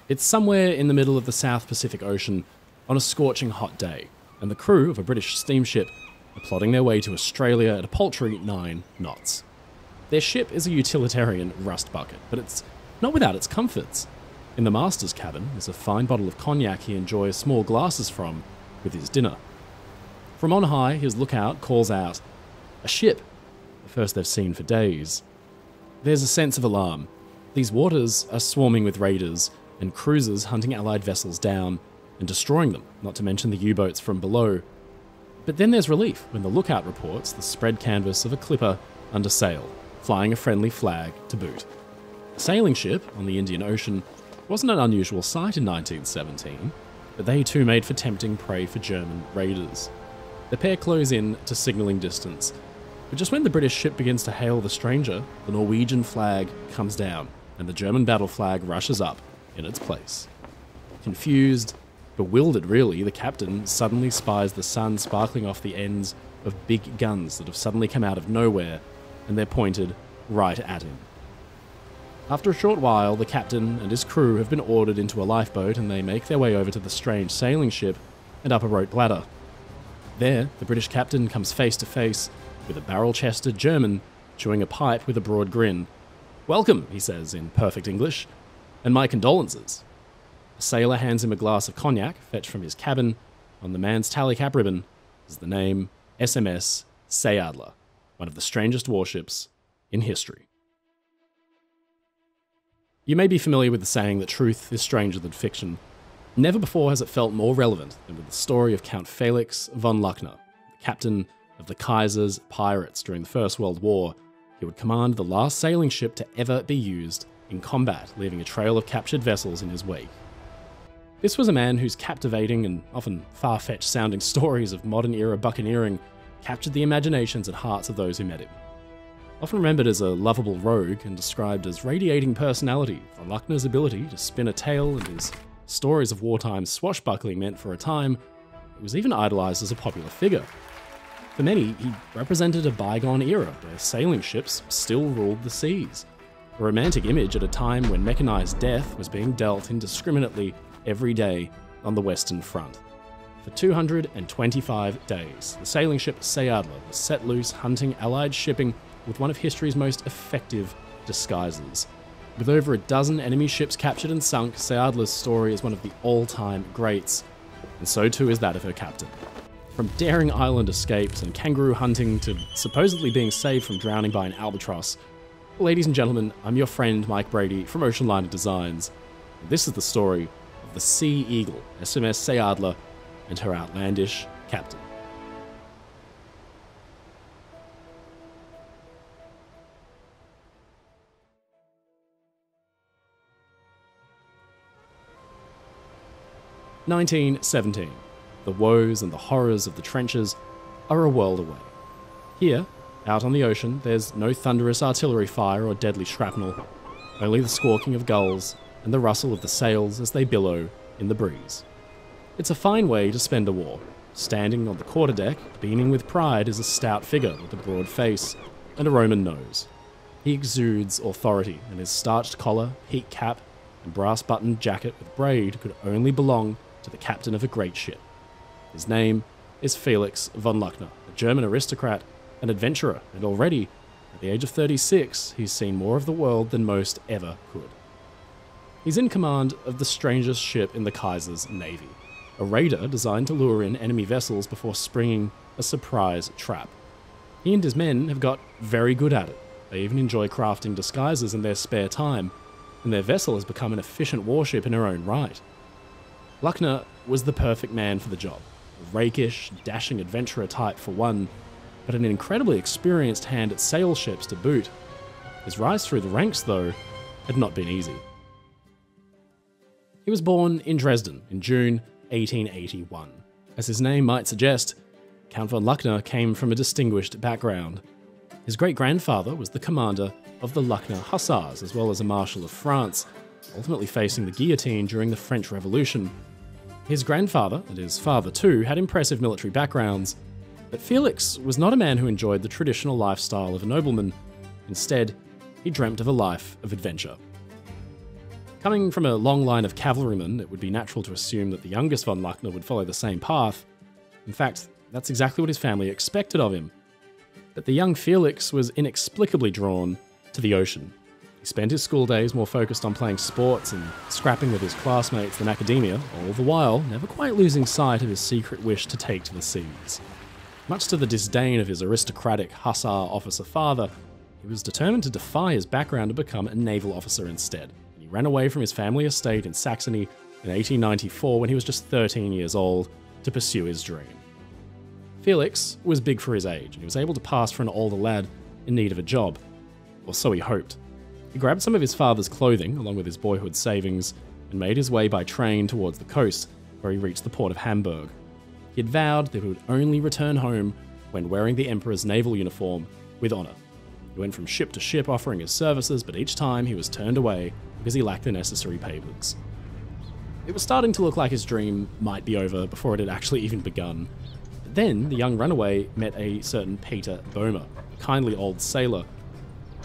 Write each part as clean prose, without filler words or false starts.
It's somewhere in the middle of the South Pacific Ocean on a scorching hot day, and the crew of a British steamship are plodding their way to Australia at a paltry 9 knots. Their ship is a utilitarian rust bucket, but it's not without its comforts. In the master's cabin is a fine bottle of cognac he enjoys small glasses from with his dinner. From on high, his lookout calls out, "A ship!" the first they've seen for days. There's a sense of alarm. These waters are swarming with raiders and cruisers hunting Allied vessels down and destroying them, not to mention the U-boats from below. But then there's relief when the lookout reports the spread canvas of a clipper under sail, flying a friendly flag to boot. A sailing ship on the Indian Ocean wasn't an unusual sight in 1917, but they too made for tempting prey for German raiders. The pair close in to signalling distance, but just when the British ship begins to hail the stranger, the Norwegian flag comes down and the German battle flag rushes up in its place. Confused, bewildered really, the captain suddenly spies the sun sparkling off the ends of big guns that have suddenly come out of nowhere, and they're pointed right at him. After a short while, the captain and his crew have been ordered into a lifeboat and they make their way over to the strange sailing ship and up a rope ladder. There, the British captain comes face to face with a barrel-chested German chewing a pipe with a broad grin. "Welcome," he says in perfect English, "and my condolences." A sailor hands him a glass of cognac fetched from his cabin. On the man's tally cap ribbon is the name SMS Seeadler, one of the strangest warships in history. You may be familiar with the saying that truth is stranger than fiction. Never before has it felt more relevant than with the story of Count Felix von Luckner, the captain of the Kaiser's pirates during the First World War. He would command the last sailing ship to ever be used in combat, leaving a trail of captured vessels in his wake. This was a man whose captivating and often far-fetched sounding stories of modern-era buccaneering captured the imaginations and hearts of those who met him. Often remembered as a lovable rogue and described as radiating personality, von Luckner's ability to spin a tale and his stories of wartime swashbuckling meant for a time he was even idolised as a popular figure. For many, he represented a bygone era where sailing ships still ruled the seas, a romantic image at a time when mechanised death was being dealt indiscriminately every day on the Western Front. For 225 days, the sailing ship Seeadler was set loose hunting Allied shipping with one of history's most effective disguises. With over a dozen enemy ships captured and sunk, Seeadler's story is one of the all-time greats, and so too is that of her captain. From daring island escapes and kangaroo hunting to supposedly being saved from drowning by an albatross, ladies and gentlemen, I'm your friend Mike Brady from Oceanliner Designs, and this is the story of the Sea Eagle, SMS Seeadler, and her outlandish captain. (1917). The woes and the horrors of the trenches are a world away. Here, out on the ocean, there's no thunderous artillery fire or deadly shrapnel, only the squawking of gulls and the rustle of the sails as they billow in the breeze. It's a fine way to spend a war. Standing on the quarterdeck, beaming with pride, is a stout figure with a broad face and a Roman nose. He exudes authority, and his starched collar, peak cap, and brass-buttoned jacket with braid could only belong to the captain of a great ship. His name is Felix von Luckner, a German aristocrat and adventurer, and already, at the age of 36, he's seen more of the world than most ever could. He's in command of the strangest ship in the Kaiser's navy, a raider designed to lure in enemy vessels before springing a surprise trap. He and his men have got very good at it. They even enjoy crafting disguises in their spare time, and their vessel has become an efficient warship in her own right. Luckner was the perfect man for the job. A rakish, dashing adventurer type for one, but an incredibly experienced hand at sail ships to boot. His rise through the ranks, though, had not been easy. He was born in Dresden in June 1881. As his name might suggest, Count von Luckner came from a distinguished background. His great-grandfather was the commander of the Luckner Hussars, as well as a Marshal of France, ultimately facing the guillotine during the French Revolution. His grandfather, and his father too, had impressive military backgrounds, but Felix was not a man who enjoyed the traditional lifestyle of a nobleman. Instead, he dreamt of a life of adventure. Coming from a long line of cavalrymen, it would be natural to assume that the youngest von Luckner would follow the same path. In fact, that's exactly what his family expected of him. But the young Felix was inexplicably drawn to the ocean. He spent his school days more focused on playing sports and scrapping with his classmates than academia, all the while never quite losing sight of his secret wish to take to the seas. Much to the disdain of his aristocratic hussar officer father, he was determined to defy his background and become a naval officer instead. He ran away from his family estate in Saxony in 1894 when he was just 13 years old to pursue his dream. Felix was big for his age, and he was able to pass for an older lad in need of a job, or so he hoped. He grabbed some of his father's clothing, along with his boyhood savings, and made his way by train towards the coast, where he reached the port of Hamburg. He had vowed that he would only return home when wearing the Emperor's naval uniform with honour. He went from ship to ship offering his services, but each time he was turned away because he lacked the necessary papers. It was starting to look like his dream might be over before it had actually even begun. But then the young runaway met a certain Peter Boehmer, a kindly old sailor.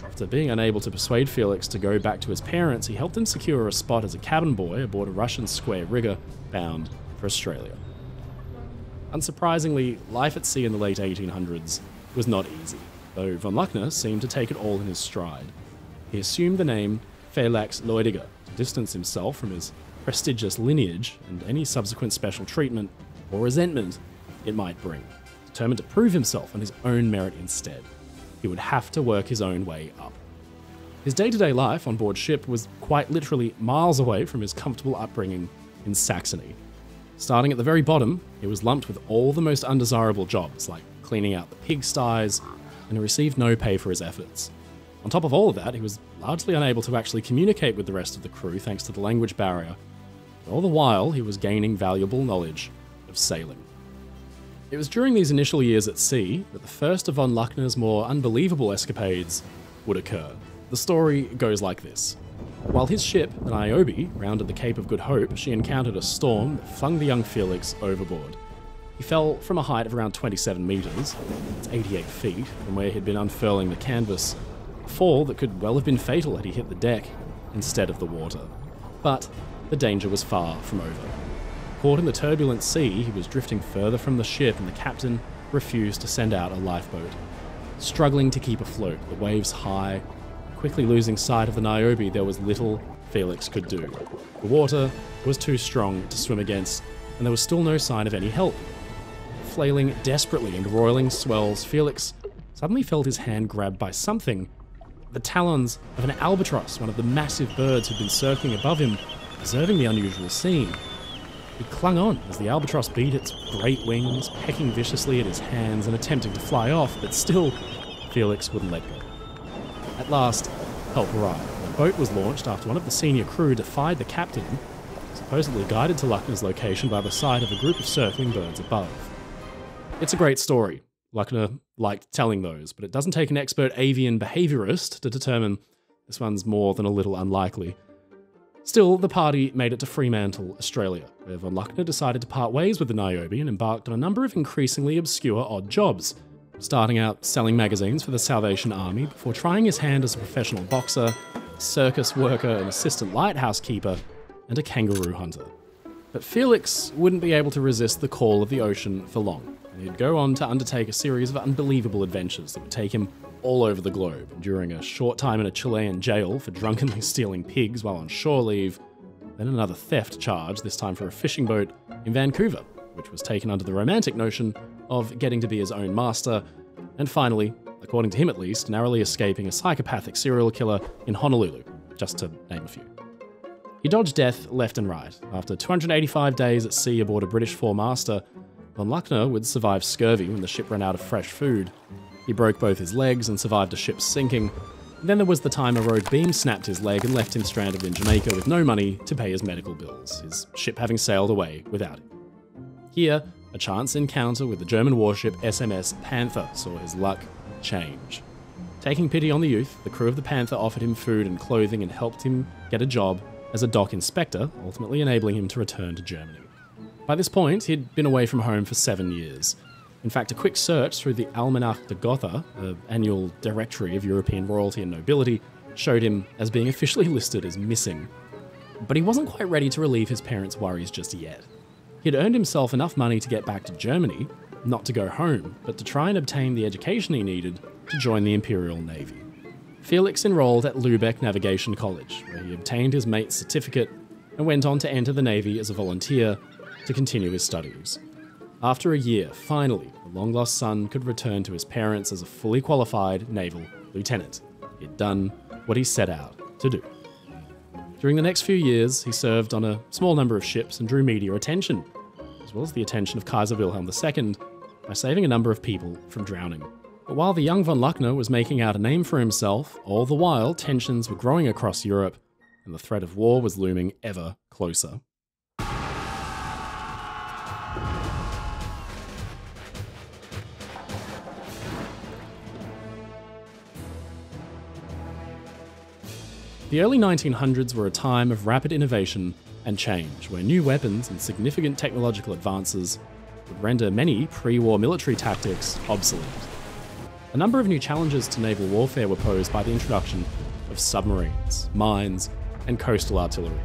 After being unable to persuade Felix to go back to his parents, he helped him secure a spot as a cabin boy aboard a Russian square rigger bound for Australia. Unsurprisingly, life at sea in the late 1800s was not easy, though von Luckner seemed to take it all in his stride. He assumed the name Felix Leudiger to distance himself from his prestigious lineage and any subsequent special treatment or resentment it might bring, determined to prove himself on his own merit instead. He would have to work his own way up. His day-to-day life on board ship was quite literally miles away from his comfortable upbringing in Saxony. Starting at the very bottom, he was lumped with all the most undesirable jobs, like cleaning out the pigsties, and he received no pay for his efforts. On top of all of that, he was largely unable to actually communicate with the rest of the crew thanks to the language barrier. All the while, he was gaining valuable knowledge of sailing. It was during these initial years at sea that the first of von Luckner's more unbelievable escapades would occur. The story goes like this. While his ship, the Niobe, rounded the Cape of Good Hope, she encountered a storm that flung the young Felix overboard. He fell from a height of around 27 metres, that's 88 feet, from where he'd been unfurling the canvas, a fall that could well have been fatal had he hit the deck instead of the water. But the danger was far from over. Caught in the turbulent sea, he was drifting further from the ship and the captain refused to send out a lifeboat. Struggling to keep afloat, the waves high, quickly losing sight of the Niobe, there was little Felix could do. The water was too strong to swim against, and there was still no sign of any help. Flailing desperately in roiling swells, Felix suddenly felt his hand grabbed by something. The talons of an albatross, one of the massive birds who'd been circling above him, observing the unusual scene. He clung on as the albatross beat its great wings, pecking viciously at his hands and attempting to fly off, but still, Felix wouldn't let go. At last, help arrived. The boat was launched after one of the senior crew defied the captain, supposedly guided to Luckner's location by the sight of a group of circling birds above. It's a great story. Luckner liked telling those, but it doesn't take an expert avian behaviourist to determine this one's more than a little unlikely. Still, the party made it to Fremantle, Australia, where von Luckner decided to part ways with the Niobe and embarked on a number of increasingly obscure odd jobs, starting out selling magazines for the Salvation Army before trying his hand as a professional boxer, circus worker, an assistant lighthouse keeper, and a kangaroo hunter. But Felix wouldn't be able to resist the call of the ocean for long, and he'd go on to undertake a series of unbelievable adventures that would take him all over the globe, during a short time in a Chilean jail for drunkenly stealing pigs while on shore leave, then another theft charge, this time for a fishing boat in Vancouver, which was taken under the romantic notion of getting to be his own master, and finally, according to him at least, narrowly escaping a psychopathic serial killer in Honolulu, just to name a few. He dodged death left and right. After 285 days at sea aboard a British four-master, von Luckner would survive scurvy when the ship ran out of fresh food. He broke both his legs and survived a ship sinking. Then there was the time a rogue beam snapped his leg and left him stranded in Jamaica with no money to pay his medical bills, his ship having sailed away without him. Here, a chance encounter with the German warship SMS Panther saw his luck change. Taking pity on the youth, the crew of the Panther offered him food and clothing and helped him get a job as a dock inspector, ultimately enabling him to return to Germany. By this point, he'd been away from home for 7 years. In fact, a quick search through the Almanach de Gotha, the annual directory of European royalty and nobility, showed him as being officially listed as missing. But he wasn't quite ready to relieve his parents' worries just yet. He'd earned himself enough money to get back to Germany, not to go home, but to try and obtain the education he needed to join the Imperial Navy. Felix enrolled at Lübeck Navigation College, where he obtained his mate's certificate and went on to enter the Navy as a volunteer to continue his studies. After a year, finally, the long-lost son could return to his parents as a fully qualified naval lieutenant. He'd done what he set out to do. During the next few years, he served on a small number of ships and drew media attention, as well as the attention of Kaiser Wilhelm II, by saving a number of people from drowning. But while the young von Luckner was making out a name for himself, all the while tensions were growing across Europe, and the threat of war was looming ever closer. The early 1900s were a time of rapid innovation and change, where new weapons and significant technological advances would render many pre-war military tactics obsolete. A number of new challenges to naval warfare were posed by the introduction of submarines, mines, and coastal artillery.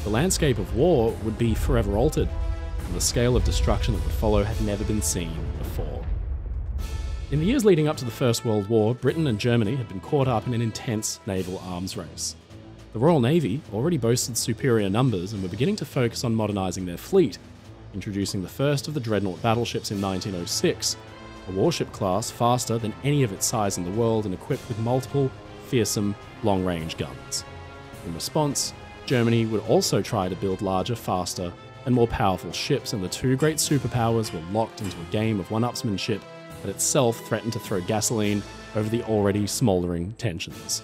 The landscape of war would be forever altered, and the scale of destruction that would follow had never been seen before. In the years leading up to the First World War, Britain and Germany had been caught up in an intense naval arms race. The Royal Navy already boasted superior numbers and were beginning to focus on modernising their fleet, introducing the first of the dreadnought battleships in 1906, a warship class faster than any of its size in the world and equipped with multiple, fearsome, long-range guns. In response, Germany would also try to build larger, faster, and more powerful ships, and the two great superpowers were locked into a game of one-upsmanship that itself threatened to throw gasoline over the already smouldering tensions.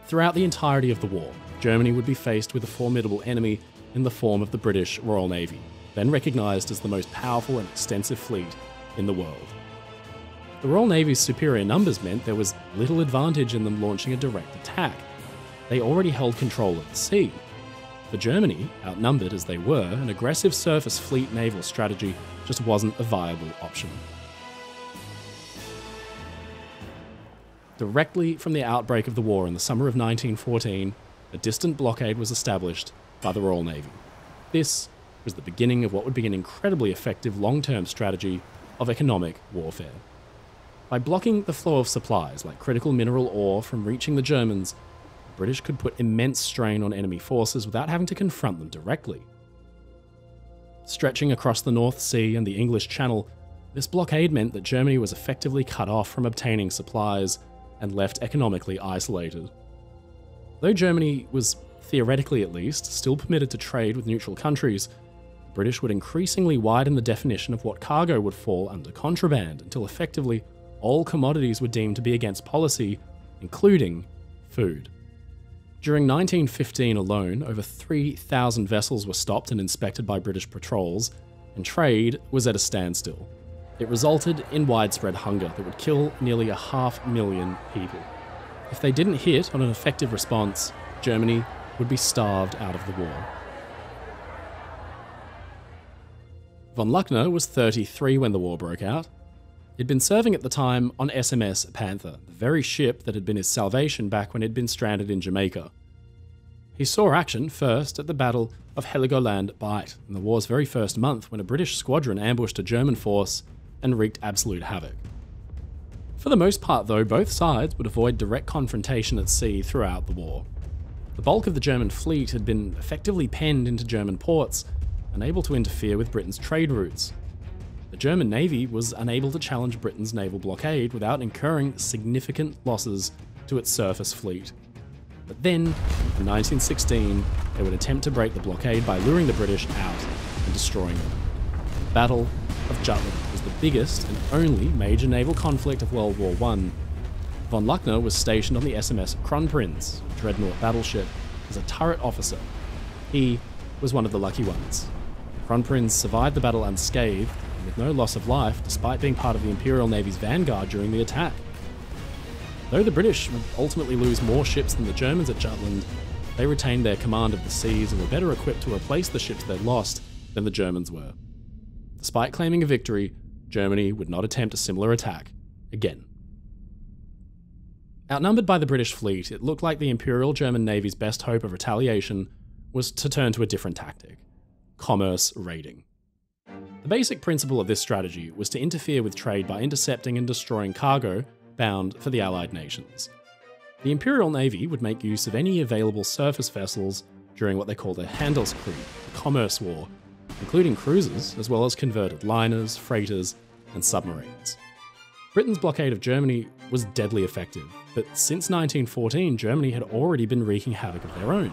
Throughout the entirety of the war, Germany would be faced with a formidable enemy in the form of the British Royal Navy, then recognised as the most powerful and extensive fleet in the world. The Royal Navy's superior numbers meant there was little advantage in them launching a direct attack. They already held control of the sea. For Germany, outnumbered as they were, an aggressive surface fleet naval strategy just wasn't a viable option. Directly from the outbreak of the war in the summer of 1914, a distant blockade was established by the Royal Navy. This was the beginning of what would be an incredibly effective long-term strategy of economic warfare. By blocking the flow of supplies like critical mineral ore from reaching the Germans, the British could put immense strain on enemy forces without having to confront them directly. Stretching across the North Sea and the English Channel, this blockade meant that Germany was effectively cut off from obtaining supplies and left economically isolated. Though Germany was, theoretically at least, still permitted to trade with neutral countries, the British would increasingly widen the definition of what cargo would fall under contraband until effectively all commodities were deemed to be against policy, including food. During 1915 alone, over 3,000 vessels were stopped and inspected by British patrols, and trade was at a standstill. It resulted in widespread hunger that would kill nearly 500,000 people. If they didn't hit on an effective response, Germany would be starved out of the war. Von Luckner was 33 when the war broke out. He'd been serving at the time on SMS Panther, the very ship that had been his salvation back when he'd been stranded in Jamaica. He saw action first at the Battle of Heligoland Bight in the war's very first month, when a British squadron ambushed a German force and wreaked absolute havoc. For the most part though, both sides would avoid direct confrontation at sea throughout the war. The bulk of the German fleet had been effectively penned into German ports, unable to interfere with Britain's trade routes. The German Navy was unable to challenge Britain's naval blockade without incurring significant losses to its surface fleet. But then, in 1916, they would attempt to break the blockade by luring the British out and destroying them. The Battle of Jutland was the biggest and only major naval conflict of World War I. Von Luckner was stationed on the SMS Kronprinz, a dreadnought battleship, as a turret officer. He was one of the lucky ones. Kronprinz survived the battle unscathed, and with no loss of life, despite being part of the Imperial Navy's vanguard during the attack. Though the British would ultimately lose more ships than the Germans at Jutland, they retained their command of the seas and were better equipped to replace the ships they'd lost than the Germans were. Despite claiming a victory, Germany would not attempt a similar attack again. Outnumbered by the British fleet, it looked like the Imperial German Navy's best hope of retaliation was to turn to a different tactic: commerce raiding. The basic principle of this strategy was to interfere with trade by intercepting and destroying cargo bound for the Allied nations. The Imperial Navy would make use of any available surface vessels during what they called a Handelskrieg, a commerce war, including cruisers, as well as converted liners, freighters, and submarines. Britain's blockade of Germany was deadly effective, but since 1914, Germany had already been wreaking havoc of their own.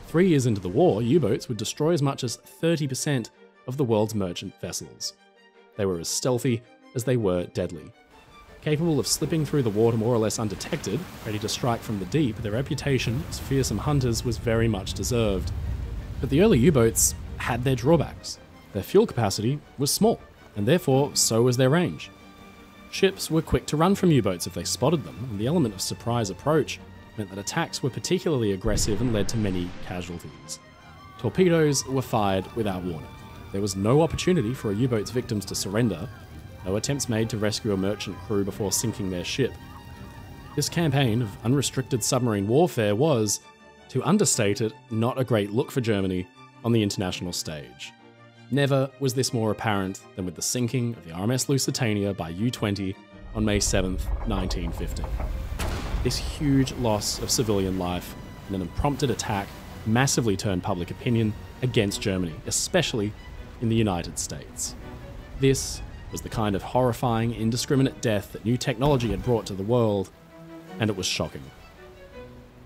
3 years into the war, U-boats would destroy as much as 30% of the world's merchant vessels. They were as stealthy as they were deadly. Capable of slipping through the water more or less undetected, ready to strike from the deep, their reputation as fearsome hunters was very much deserved. But the early U-boats had their drawbacks. Their fuel capacity was small, and therefore so was their range. Ships were quick to run from U-boats if they spotted them, and the element of surprise approach meant that attacks were particularly aggressive and led to many casualties. Torpedoes were fired without warning. There was no opportunity for a U-boat's victims to surrender, no attempts made to rescue a merchant crew before sinking their ship. This campaign of unrestricted submarine warfare was, to understate it, not a great look for Germany on the international stage. Never was this more apparent than with the sinking of the RMS Lusitania by U-20 on May 7, 1915. This huge loss of civilian life in an unprompted attack massively turned public opinion against Germany, especially in the United States. This was the kind of horrifying, indiscriminate death that new technology had brought to the world, and it was shocking.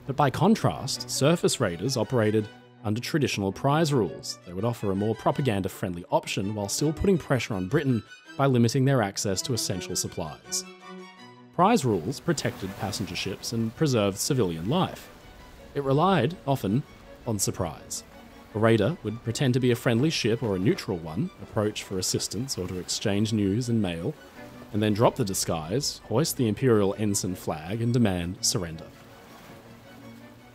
But by contrast, surface raiders operated under traditional prize rules. They would offer a more propaganda-friendly option while still putting pressure on Britain by limiting their access to essential supplies. Prize rules protected passenger ships and preserved civilian life. It relied, often, on surprise. A raider would pretend to be a friendly ship or a neutral one, approach for assistance or to exchange news and mail, and then drop the disguise, hoist the Imperial ensign flag, and demand surrender.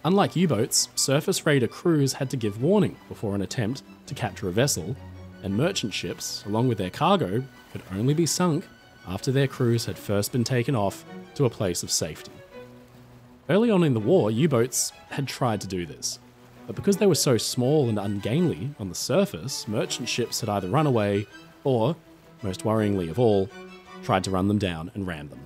Unlike U-boats, surface raider crews had to give warning before an attempt to capture a vessel, and merchant ships, along with their cargo, could only be sunk after their crews had first been taken off to a place of safety. Early on in the war, U-boats had tried to do this, but because they were so small and ungainly on the surface, merchant ships had either run away or, most worryingly of all, tried to run them down and ram them.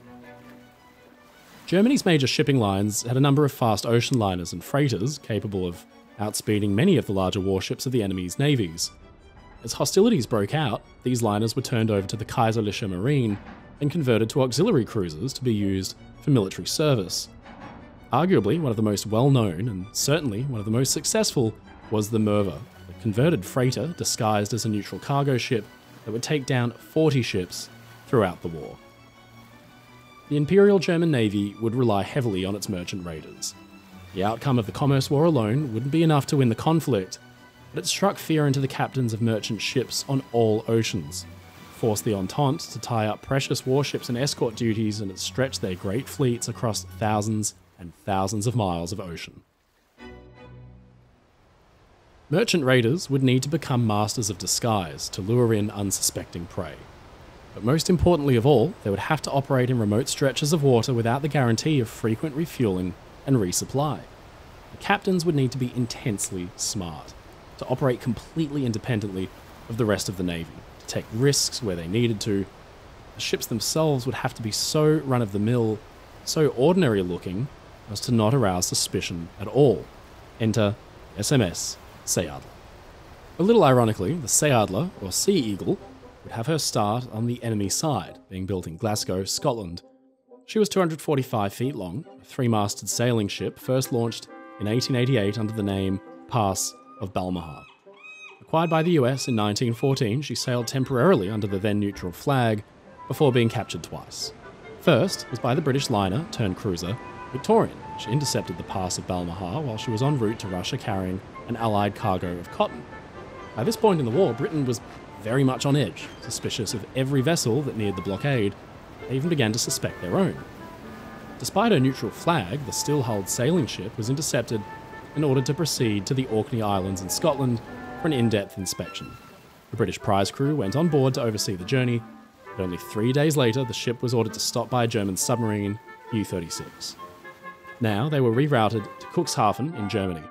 Germany's major shipping lines had a number of fast ocean liners and freighters capable of outspeeding many of the larger warships of the enemy's navies. As hostilities broke out, these liners were turned over to the Kaiserliche Marine and converted to auxiliary cruisers to be used for military service. Arguably one of the most well-known, and certainly one of the most successful, was the Merva, a converted freighter disguised as a neutral cargo ship that would take down 40 ships throughout the war. The Imperial German Navy would rely heavily on its merchant raiders. The outcome of the commerce war alone wouldn't be enough to win the conflict, but it struck fear into the captains of merchant ships on all oceans, forced the Entente to tie up precious warships and escort duties, and it stretched their great fleets across thousands and thousands of miles of ocean. Merchant raiders would need to become masters of disguise to lure in unsuspecting prey. But most importantly of all, they would have to operate in remote stretches of water without the guarantee of frequent refueling and resupply. The captains would need to be intensely smart, to operate completely independently of the rest of the Navy, to take risks where they needed to. The ships themselves would have to be so run-of-the-mill, so ordinary looking, as to not arouse suspicion at all. Enter SMS Seeadler. A little ironically, the Seeadler, or Sea Eagle, would have her start on the enemy side, being built in Glasgow, Scotland. She was 245 feet long, a 3-masted sailing ship first launched in 1888 under the name Pass of Balmaha. Acquired by the US in 1914, she sailed temporarily under the then-neutral flag before being captured twice. First was by the British liner turned cruiser Victorian, which intercepted the Pass of Balmaha while she was en route to Russia carrying an Allied cargo of cotton. By this point in the war, Britain was very much on edge, suspicious of every vessel that neared the blockade. They even began to suspect their own. Despite her neutral flag, the still-hulled sailing ship was intercepted and ordered to proceed to the Orkney Islands in Scotland for an in-depth inspection. The British prize crew went on board to oversee the journey, but only 3 days later the ship was ordered to stop by a German submarine U-36. Now they were rerouted to Cuxhaven in Germany.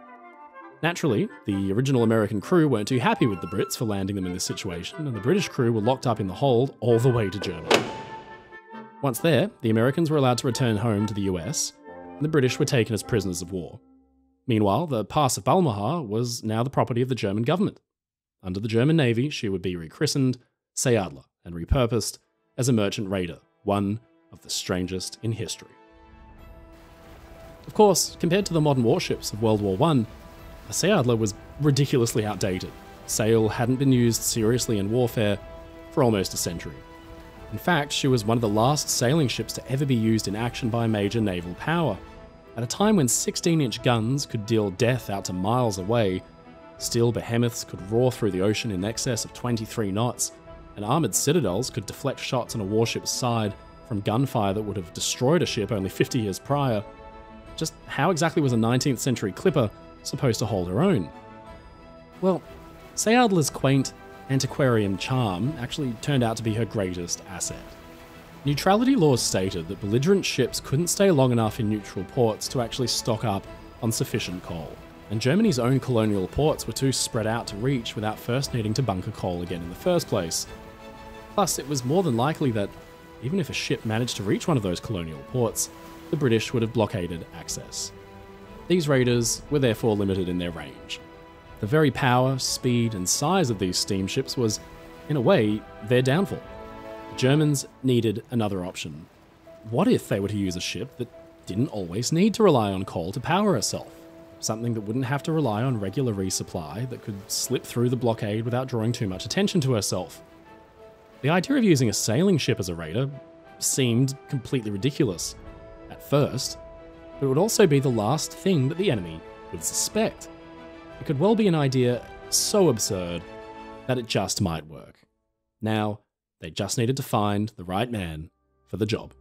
Naturally, the original American crew weren't too happy with the Brits for landing them in this situation, and the British crew were locked up in the hold all the way to Germany. Once there, the Americans were allowed to return home to the US, and the British were taken as prisoners of war. Meanwhile, the Pass of Balmoral was now the property of the German government. Under the German Navy, she would be rechristened Seeadler and repurposed as a merchant raider, one of the strangest in history. Of course, compared to the modern warships of World War I, a Seeadler was ridiculously outdated. Sail hadn't been used seriously in warfare for almost a century. In fact, she was one of the last sailing ships to ever be used in action by a major naval power. At a time when 16-inch guns could deal death out to miles away, steel behemoths could roar through the ocean in excess of 23 knots, and armoured citadels could deflect shots on a warship's side from gunfire that would have destroyed a ship only 50 years prior. Just how exactly was a 19th century clipper supposed to hold her own? Well, Seeadler's quaint, antiquarian charm actually turned out to be her greatest asset. Neutrality laws stated that belligerent ships couldn't stay long enough in neutral ports to actually stock up on sufficient coal, and Germany's own colonial ports were too spread out to reach without first needing to bunker coal again in the first place. Plus, it was more than likely that, even if a ship managed to reach one of those colonial ports, the British would have blockaded access. These raiders were therefore limited in their range. The very power, speed, and size of these steamships was, in a way, their downfall. The Germans needed another option. What if they were to use a ship that didn't always need to rely on coal to power herself? Something that wouldn't have to rely on regular resupply, that could slip through the blockade without drawing too much attention to herself. The idea of using a sailing ship as a raider seemed completely ridiculous at first, but it would also be the last thing that the enemy would suspect. It could well be an idea so absurd that it just might work. Now, they just needed to find the right man for the job.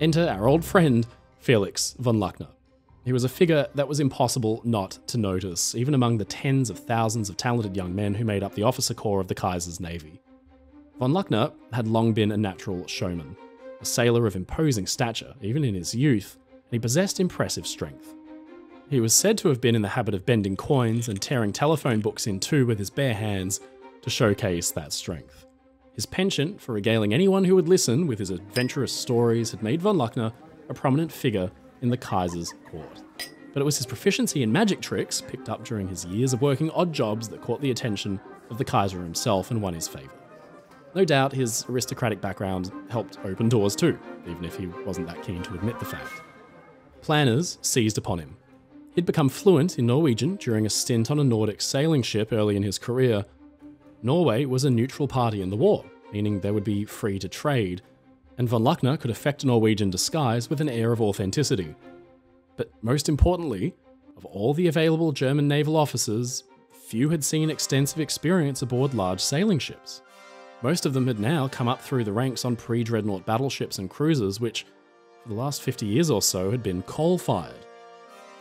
Enter our old friend, Felix von Luckner. He was a figure that was impossible not to notice, even among the tens of thousands of talented young men who made up the officer corps of the Kaiser's Navy. Von Luckner had long been a natural showman, a sailor of imposing stature, even in his youth, and he possessed impressive strength. He was said to have been in the habit of bending coins and tearing telephone books in two with his bare hands to showcase that strength. His penchant for regaling anyone who would listen with his adventurous stories had made von Luckner a prominent figure in the Kaiser's court. But it was his proficiency in magic tricks, picked up during his years of working odd jobs, that caught the attention of the Kaiser himself and won his favour. No doubt his aristocratic background helped open doors too, even if he wasn't that keen to admit the fact. Planners seized upon him. He'd become fluent in Norwegian during a stint on a Nordic sailing ship early in his career. Norway was a neutral party in the war, meaning they would be free to trade, and von Luckner could affect a Norwegian disguise with an air of authenticity. But most importantly, of all the available German naval officers, few had seen extensive experience aboard large sailing ships. Most of them had now come up through the ranks on pre-dreadnought battleships and cruisers, which, for the last 50 years or so, had been coal-fired.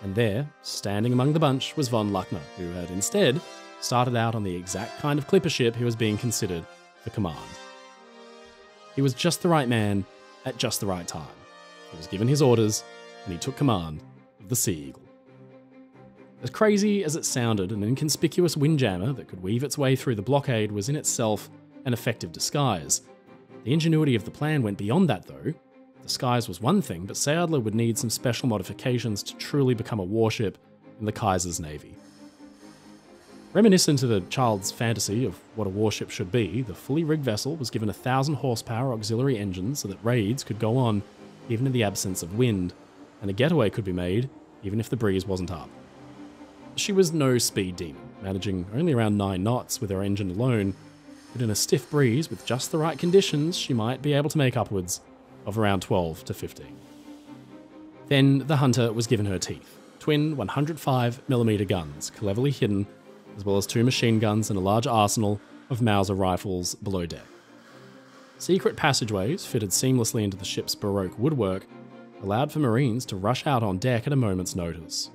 And there, standing among the bunch, was von Luckner, who had instead started out on the exact kind of clipper ship he was being considered for command. He was just the right man at just the right time. He was given his orders, and he took command of the Sea Eagle. As crazy as it sounded, an inconspicuous windjammer that could weave its way through the blockade was in itself an effective disguise. The ingenuity of the plan went beyond that though. Disguise was one thing, but Seeadler would need some special modifications to truly become a warship in the Kaiser's Navy. Reminiscent of a child's fantasy of what a warship should be, the fully rigged vessel was given 1,000 horsepower auxiliary engines so that raids could go on even in the absence of wind, and a getaway could be made even if the breeze wasn't up. She was no speed demon, managing only around 9 knots with her engine alone, but in a stiff breeze with just the right conditions, she might be able to make upwards of around 12 to 15. Then the Hunter was given her teeth, twin 105mm guns, cleverly hidden, as well as 2 machine guns and a large arsenal of Mauser rifles below deck. Secret passageways, fitted seamlessly into the ship's Baroque woodwork, allowed for Marines to rush out on deck at a moment's notice.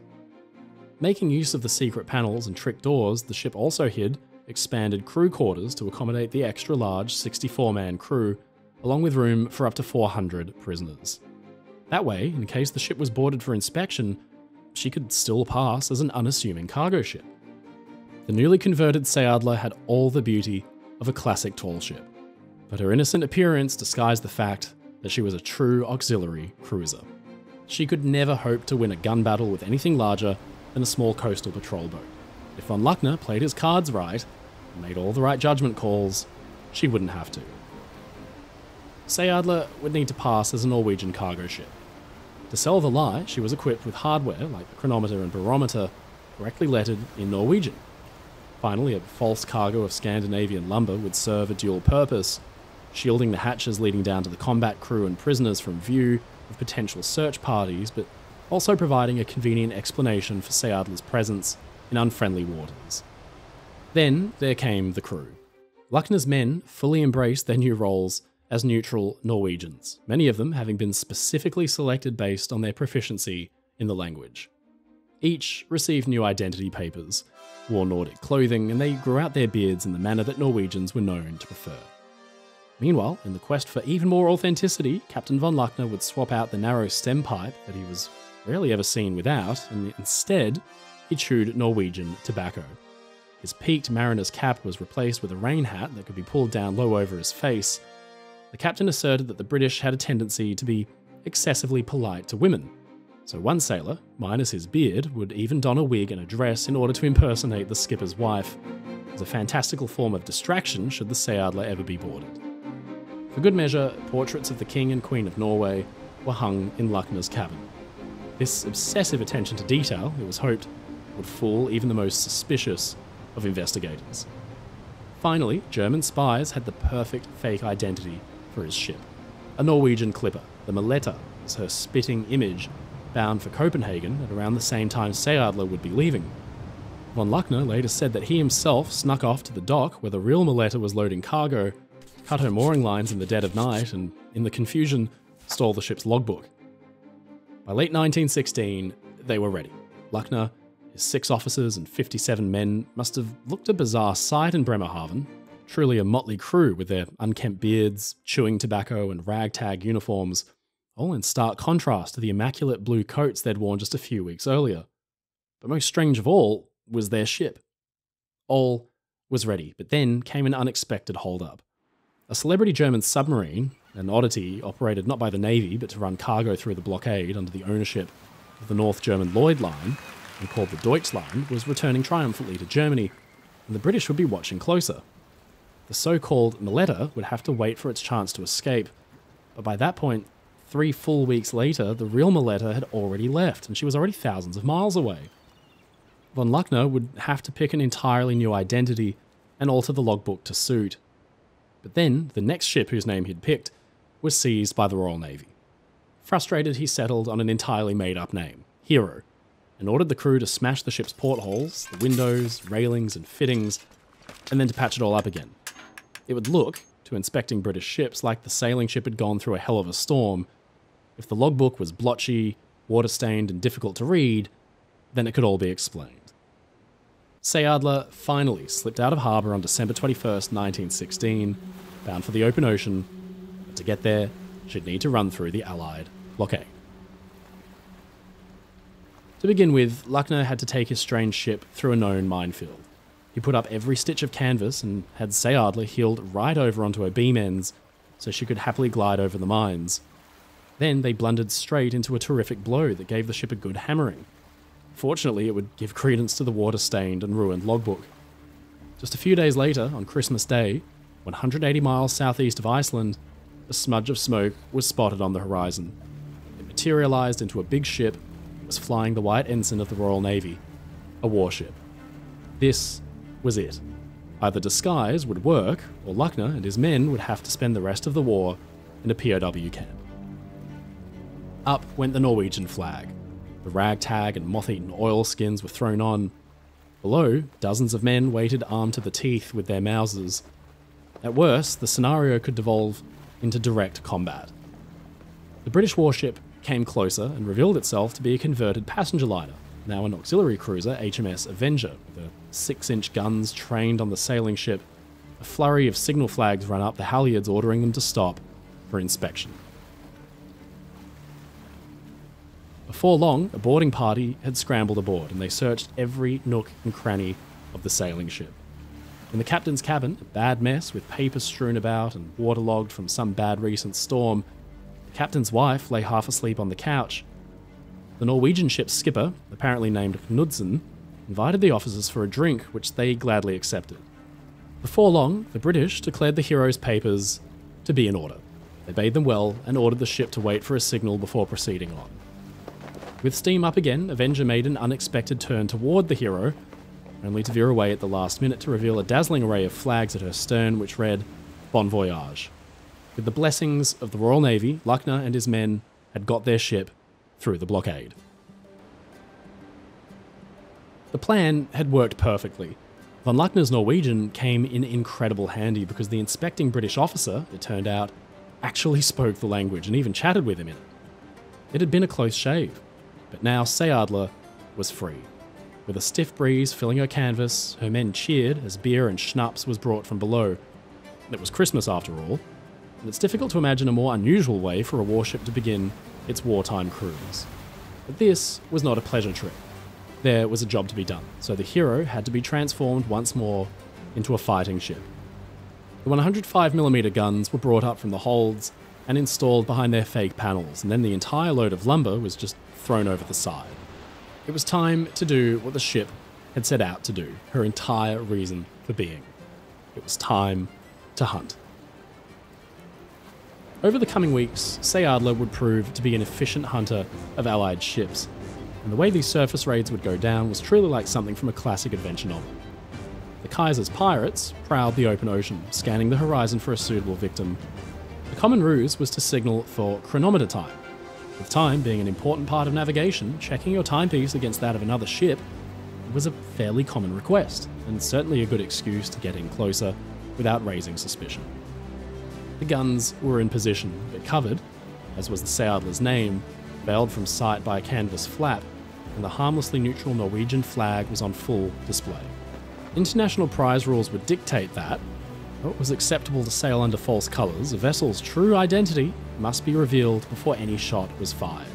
Making use of the secret panels and trick doors, the ship also hid expanded crew quarters to accommodate the extra-large 64-man crew, along with room for up to 400 prisoners. That way, in case the ship was boarded for inspection, she could still pass as an unassuming cargo ship. The newly converted Seeadler had all the beauty of a classic tall ship, but her innocent appearance disguised the fact that she was a true auxiliary cruiser. She could never hope to win a gun battle with anything larger than a small coastal patrol boat. If von Luckner played his cards right and made all the right judgment calls, she wouldn't have to. Seeadler would need to pass as a Norwegian cargo ship. To sell the lie, she was equipped with hardware like the chronometer and barometer, correctly lettered in Norwegian. Finally, a false cargo of Scandinavian lumber would serve a dual purpose, shielding the hatches leading down to the combat crew and prisoners from view of potential search parties, but also providing a convenient explanation for Seeadler's presence in unfriendly waters. Then there came the crew. Luckner's men fully embraced their new roles as neutral Norwegians, many of them having been specifically selected based on their proficiency in the language. Each received new identity papers, wore Nordic clothing, and they grew out their beards in the manner that Norwegians were known to prefer. Meanwhile, in the quest for even more authenticity, Captain von Luckner would swap out the narrow stem pipe that he was rarely ever seen without, and instead, he chewed Norwegian tobacco. His peaked mariner's cap was replaced with a rain hat that could be pulled down low over his face. The captain asserted that the British had a tendency to be excessively polite to women, so one sailor, minus his beard, would even don a wig and a dress in order to impersonate the skipper's wife, as a fantastical form of distraction should the Seeadler ever be boarded. For good measure, portraits of the King and Queen of Norway were hung in Luckner's cabin. This obsessive attention to detail, it was hoped, would fool even the most suspicious of investigators. Finally, German spies had the perfect fake identity for his ship. A Norwegian clipper, the Maletta, was her spitting image, bound for Copenhagen at around the same time Seeadler would be leaving. Von Luckner later said that he himself snuck off to the dock where the real Maletta was loading cargo, cut her mooring lines in the dead of night, and, in the confusion, stole the ship's logbook. By late 1916, they were ready. Luckner, his 6 officers and 57 men must have looked a bizarre sight in Bremerhaven, truly a motley crew with their unkempt beards, chewing tobacco and ragtag uniforms, all in stark contrast to the immaculate blue coats they'd worn just a few weeks earlier. But most strange of all was their ship. All was ready, but then came an unexpected hold-up. A celebrity German submarine, an oddity operated not by the Navy but to run cargo through the blockade under the ownership of the North German Lloyd Line, and called the Deutschland, was returning triumphantly to Germany, and the British would be watching closer. The so-called Maletta would have to wait for its chance to escape, but by that point, 3 full weeks later, the real Maletta had already left, and she was already thousands of miles away. Von Luckner would have to pick an entirely new identity and alter the logbook to suit. But then, the next ship whose name he'd picked was seized by the Royal Navy. Frustrated, he settled on an entirely made-up name, Hero, and ordered the crew to smash the ship's portholes, the windows, railings, and fittings, and then to patch it all up again. It would look, to inspecting British ships, like the sailing ship had gone through a hell of a storm. If the logbook was blotchy, water-stained, and difficult to read, then it could all be explained. Seeadler finally slipped out of harbour on December 21st, 1916, bound for the open ocean, but to get there, she'd need to run through the Allied blockade. To begin with, Luckner had to take his strange ship through a known minefield. He put up every stitch of canvas and had Seeadler heeled right over onto her beam ends so she could happily glide over the mines. Then they blundered straight into a terrific blow that gave the ship a good hammering. Fortunately, it would give credence to the water-stained and ruined logbook. Just a few days later, on Christmas Day, 180 miles southeast of Iceland, a smudge of smoke was spotted on the horizon. It materialized into a big ship that was flying the white ensign of the Royal Navy, a warship. This was it. Either disguise would work, or Luckner and his men would have to spend the rest of the war in a POW camp. Up went the Norwegian flag. The ragtag and moth-eaten oilskins were thrown on. Below, dozens of men waited armed to the teeth with their Mausers. At worst, the scenario could devolve into direct combat. The British warship came closer and revealed itself to be a converted passenger liner, now an auxiliary cruiser, HMS Avenger, with her 6-inch guns trained on the sailing ship. A flurry of signal flags ran up the halyards ordering them to stop for inspection. Before long, a boarding party had scrambled aboard, and they searched every nook and cranny of the sailing ship. In the captain's cabin, a bad mess with papers strewn about and waterlogged from some bad recent storm, the captain's wife lay half asleep on the couch. The Norwegian ship's skipper, apparently named Knudsen, invited the officers for a drink, which they gladly accepted. Before long, the British declared the hero's papers to be in order. They bade them well and ordered the ship to wait for a signal before proceeding on. With steam up again, Avenger made an unexpected turn toward the hero, only to veer away at the last minute to reveal a dazzling array of flags at her stern which read, Bon Voyage. With the blessings of the Royal Navy, Luckner and his men had got their ship through the blockade. The plan had worked perfectly. Von Luckner's Norwegian came in incredible handy because the inspecting British officer, it turned out, actually spoke the language and even chatted with him in it. It had been a close shave, but now Seeadler was free. With a stiff breeze filling her canvas, her men cheered as beer and schnapps was brought from below. It was Christmas after all, and it's difficult to imagine a more unusual way for a warship to begin its wartime cruise. But this was not a pleasure trip. There was a job to be done, so the hero had to be transformed once more into a fighting ship. The 105mm guns were brought up from the holds and installed behind their fake panels, and then the entire load of lumber was just thrown over the side. It was time to do what the ship had set out to do, her entire reason for being. It was time to hunt. Over the coming weeks, Seeadler would prove to be an efficient hunter of Allied ships, and the way these surface raids would go down was truly like something from a classic adventure novel. The Kaiser's pirates prowled the open ocean, scanning the horizon for a suitable victim. The common ruse was to signal for chronometer time. With time being an important part of navigation, checking your timepiece against that of another ship was a fairly common request, and certainly a good excuse to get in closer without raising suspicion. The guns were in position, but covered, as was the Seeadler's name, veiled from sight by a canvas flap, and the harmlessly neutral Norwegian flag was on full display. International prize rules would dictate that, though it was acceptable to sail under false colours, a vessel's true identity must be revealed before any shot was fired.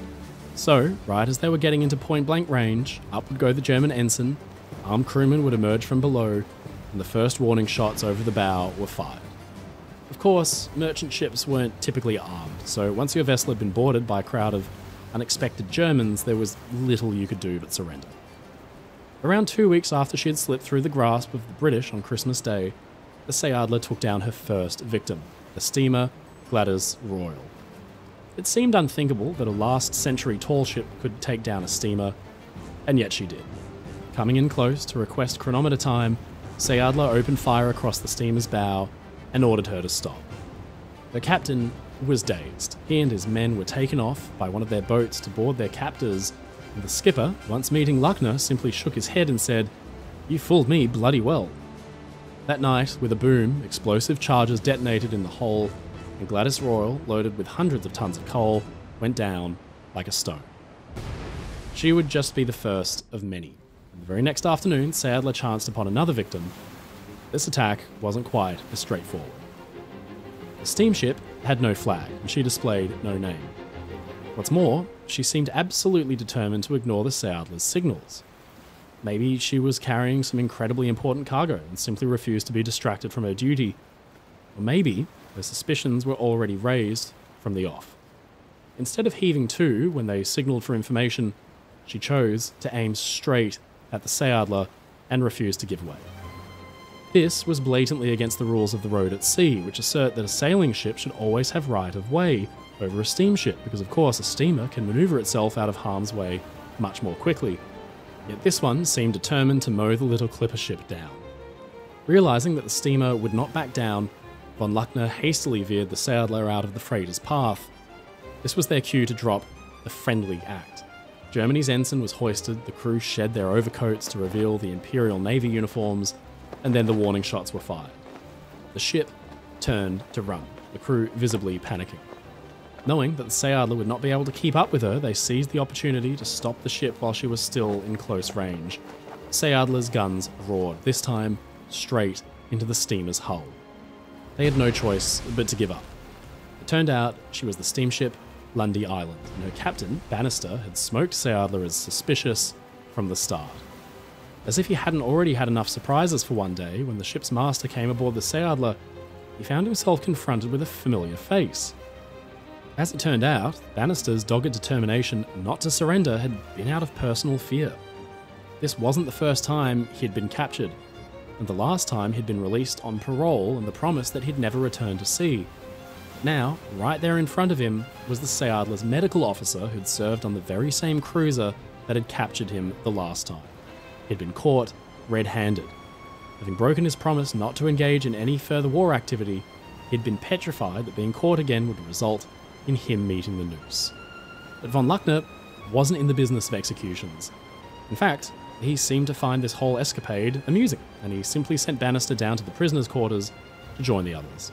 So, right as they were getting into point-blank range, up would go the German ensign, armed crewmen would emerge from below, and the first warning shots over the bow were fired. Of course, merchant ships weren't typically armed, so once your vessel had been boarded by a crowd of unexpected Germans, there was little you could do but surrender. Around 2 weeks after she had slipped through the grasp of the British on Christmas Day, the Seeadler took down her first victim, the steamer Gladys Royal. It seemed unthinkable that a last-century tall ship could take down a steamer, and yet she did. Coming in close to request chronometer time, Seeadler opened fire across the steamer's bow and ordered her to stop. The captain was dazed. He and his men were taken off by one of their boats to board their captors, and the skipper, once meeting Luckner, simply shook his head and said, "You fooled me bloody well." That night, with a boom, explosive charges detonated in the hull, and Gladys Royal, loaded with hundreds of tons of coal, went down like a stone. She would just be the first of many. And the very next afternoon, Seeadler chanced upon another victim. This attack wasn't quite as straightforward. The steamship had no flag, and she displayed no name. What's more, she seemed absolutely determined to ignore the Seeadler's signals. Maybe she was carrying some incredibly important cargo and simply refused to be distracted from her duty. Or maybe her suspicions were already raised from the off. Instead of heaving to when they signaled for information, she chose to aim straight at the Seeadler and refused to give way. This was blatantly against the rules of the road at sea, which assert that a sailing ship should always have right of way over a steamship, because of course a steamer can maneuver itself out of harm's way much more quickly. Yet this one seemed determined to mow the little clipper ship down. Realising that the steamer would not back down, von Luckner hastily veered the Seeadler out of the freighter's path. This was their cue to drop the friendly act. Germany's ensign was hoisted, the crew shed their overcoats to reveal the Imperial Navy uniforms, and then the warning shots were fired. The ship turned to run, the crew visibly panicking. Knowing that the Seeadler would not be able to keep up with her, they seized the opportunity to stop the ship while she was still in close range. Seeadler's guns roared, this time straight into the steamer's hull. They had no choice but to give up. It turned out she was the steamship Lundy Island, and her captain, Bannister, had smoked Seeadler as suspicious from the start. As if he hadn't already had enough surprises for one day, when the ship's master came aboard the Seeadler, he found himself confronted with a familiar face. As it turned out, Bannister's dogged determination not to surrender had been out of personal fear. This wasn't the first time he'd been captured, and the last time he'd been released on parole and the promise that he'd never return to sea. Now, right there in front of him, was the Seeadler's medical officer who'd served on the very same cruiser that had captured him the last time. He'd been caught red-handed. Having broken his promise not to engage in any further war activity, he'd been petrified that being caught again would result in him meeting the noose. But von Luckner wasn't in the business of executions. In fact, he seemed to find this whole escapade amusing, and he simply sent Bannister down to the prisoners' quarters to join the others.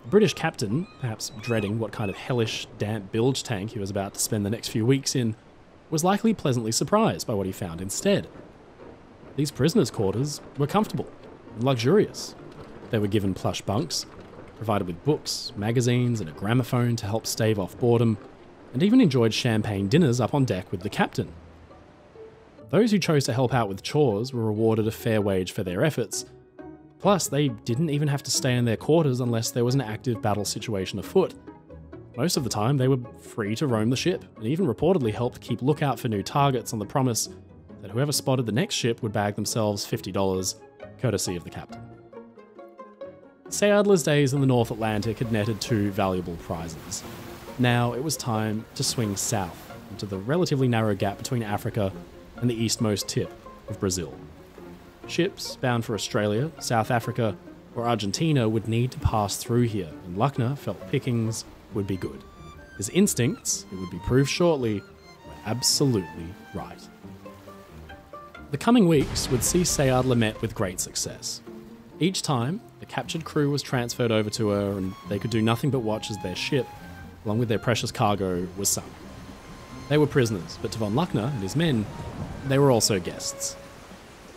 The British captain, perhaps dreading what kind of hellish, damp bilge tank he was about to spend the next few weeks in, was likely pleasantly surprised by what he found instead. These prisoners' quarters were comfortable and luxurious. They were given plush bunks, provided with books, magazines, and a gramophone to help stave off boredom, and even enjoyed champagne dinners up on deck with the captain. Those who chose to help out with chores were rewarded a fair wage for their efforts. Plus, they didn't even have to stay in their quarters unless there was an active battle situation afoot. Most of the time, they were free to roam the ship, and even reportedly helped keep lookout for new targets on the promise that whoever spotted the next ship would bag themselves $50, courtesy of the captain. Seeadler's days in the North Atlantic had netted 2 valuable prizes. Now it was time to swing south, into the relatively narrow gap between Africa and the eastmost tip of Brazil. Ships bound for Australia, South Africa, or Argentina would need to pass through here, and Luckner felt pickings would be good. His instincts, it would be proved shortly, were absolutely right. The coming weeks would see Seeadler met with great success. Each time, the captured crew was transferred over to her, and they could do nothing but watch as their ship, along with their precious cargo, was sunk. They were prisoners, but to von Luckner and his men, they were also guests.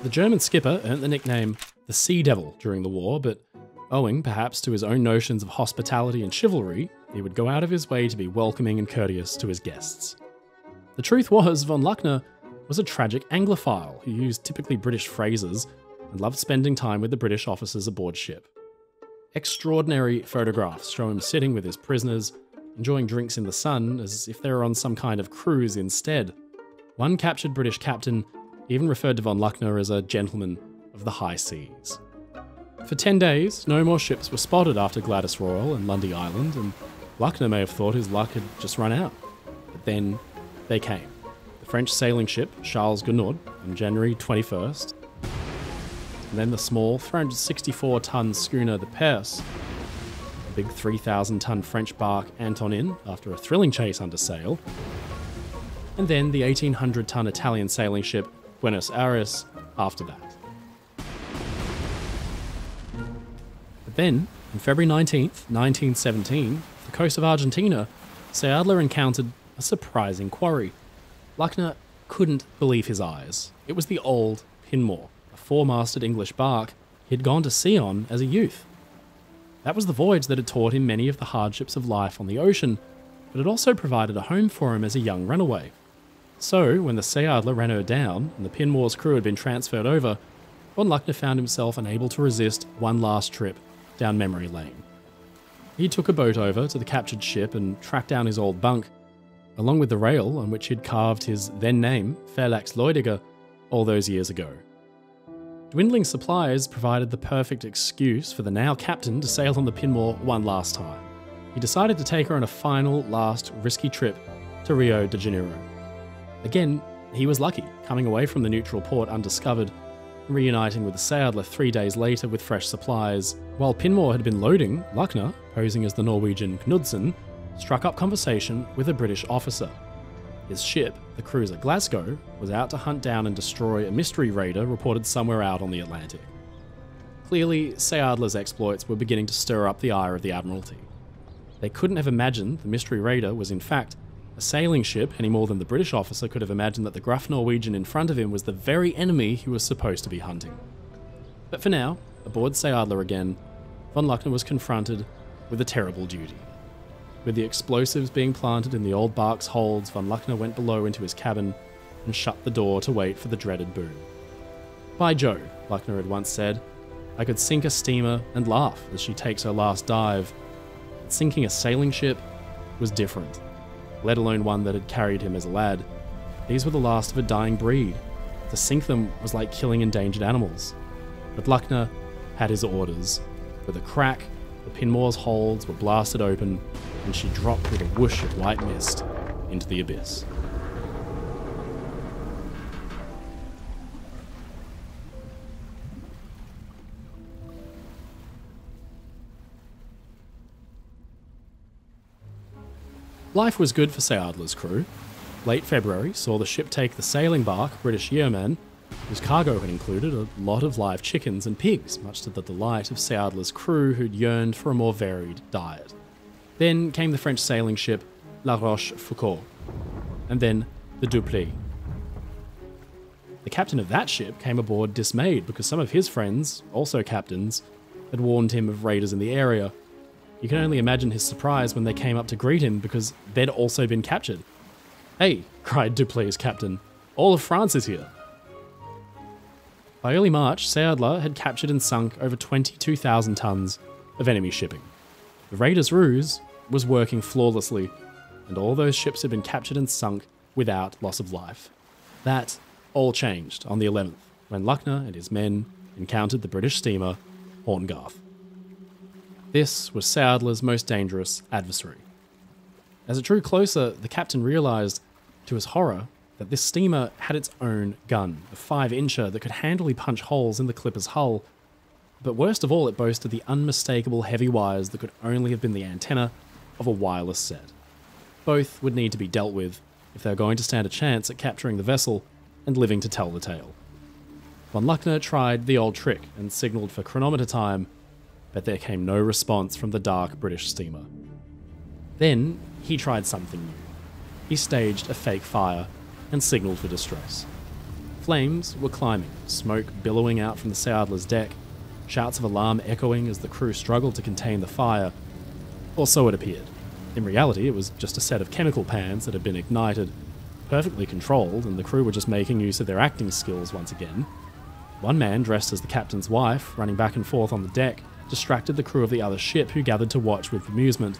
The German skipper earned the nickname the Sea Devil during the war, but owing perhaps to his own notions of hospitality and chivalry, he would go out of his way to be welcoming and courteous to his guests. The truth was, von Luckner was a tragic Anglophile who used typically British phrases and loved spending time with the British officers aboard ship. Extraordinary photographs show him sitting with his prisoners, enjoying drinks in the sun as if they were on some kind of cruise instead. One captured British captain even referred to von Luckner as a gentleman of the high seas. For 10 days, no more ships were spotted after Gladys Royal and Lundy Island, and Luckner may have thought his luck had just run out. But then they came. The French sailing ship Charles Gounod on January 21st, and then the small 364-ton schooner the Perse, the big 3,000-ton French bark Antonin after a thrilling chase under sail, and then the 1,800-ton Italian sailing ship Buenos Aires after that. But then, on February 19th, 1917, off the coast of Argentina, Seeadler encountered a surprising quarry. Luckner couldn't believe his eyes. It was the old Pinmore, a 4-masted English bark he'd gone to sea on as a youth. That was the voyage that had taught him many of the hardships of life on the ocean, but it also provided a home for him as a young runaway. So, when the Seeadler ran her down and the Pinmore's crew had been transferred over, von Luckner found himself unable to resist one last trip down memory lane. He took a boat over to the captured ship and tracked down his old bunk, along with the rail on which he'd carved his then name, Felix Leutiger, all those years ago. Dwindling supplies provided the perfect excuse for the now captain to sail on the Pinmore one last time. He decided to take her on a final, last, risky trip to Rio de Janeiro. Again, he was lucky, coming away from the neutral port undiscovered, reuniting with the Seeadler 3 days later with fresh supplies. While Pinmore had been loading, Luckner, posing as the Norwegian Knudsen, struck up conversation with a British officer. His ship, the cruiser Glasgow, was out to hunt down and destroy a mystery raider reported somewhere out on the Atlantic. Clearly, Seeadler's exploits were beginning to stir up the ire of the Admiralty. They couldn't have imagined the mystery raider was in fact a a sailing ship any more than the British officer could have imagined that the gruff Norwegian in front of him was the very enemy he was supposed to be hunting. But for now, aboard Seeadler again, von Luckner was confronted with a terrible duty. With the explosives being planted in the old bark's holds, von Luckner went below into his cabin and shut the door to wait for the dreaded boom. "By Jove," Luckner had once said, "I could sink a steamer and laugh as she takes her last dive. But sinking a sailing ship was different, let alone one that had carried him as a lad. These were the last of a dying breed. To sink them was like killing endangered animals." But Luckner had his orders. With a crack, the Pinmore's holds were blasted open, and she dropped with a whoosh of white mist into the abyss. Life was good for Seeadler's crew. Late February saw the ship take the sailing bark British Yeoman, whose cargo had included a lot of live chickens and pigs, much to the delight of Seeadler's crew who'd yearned for a more varied diet. Then came the French sailing ship La Rochefoucauld, and then the Dupleix. The captain of that ship came aboard dismayed because some of his friends, also captains, had warned him of raiders in the area. You can only imagine his surprise when they came up to greet him because they'd also been captured. "Hey," cried Dupleix's captain, "all of France is here." By early March, Seeadler had captured and sunk over 22,000 tons of enemy shipping. The raiders' ruse was working flawlessly, and all those ships had been captured and sunk without loss of life. That all changed on the 11th, when Luckner and his men encountered the British steamer Horngarth. This was Seeadler's most dangerous adversary. As it drew closer, the captain realised, to his horror, that this steamer had its own gun, a 5-incher that could handily punch holes in the clipper's hull. But worst of all, it boasted the unmistakable heavy wires that could only have been the antenna of a wireless set. Both would need to be dealt with if they were going to stand a chance at capturing the vessel and living to tell the tale. Von Luckner tried the old trick and signalled for chronometer time, but there came no response from the dark British steamer. Then he tried something new. He staged a fake fire and signalled for distress. Flames were climbing, smoke billowing out from the Seeadler's deck, shouts of alarm echoing as the crew struggled to contain the fire, or so it appeared. In reality, it was just a set of chemical pans that had been ignited, perfectly controlled, and the crew were just making use of their acting skills once again. One man, dressed as the captain's wife, running back and forth on the deck, distracted the crew of the other ship, who gathered to watch with amusement.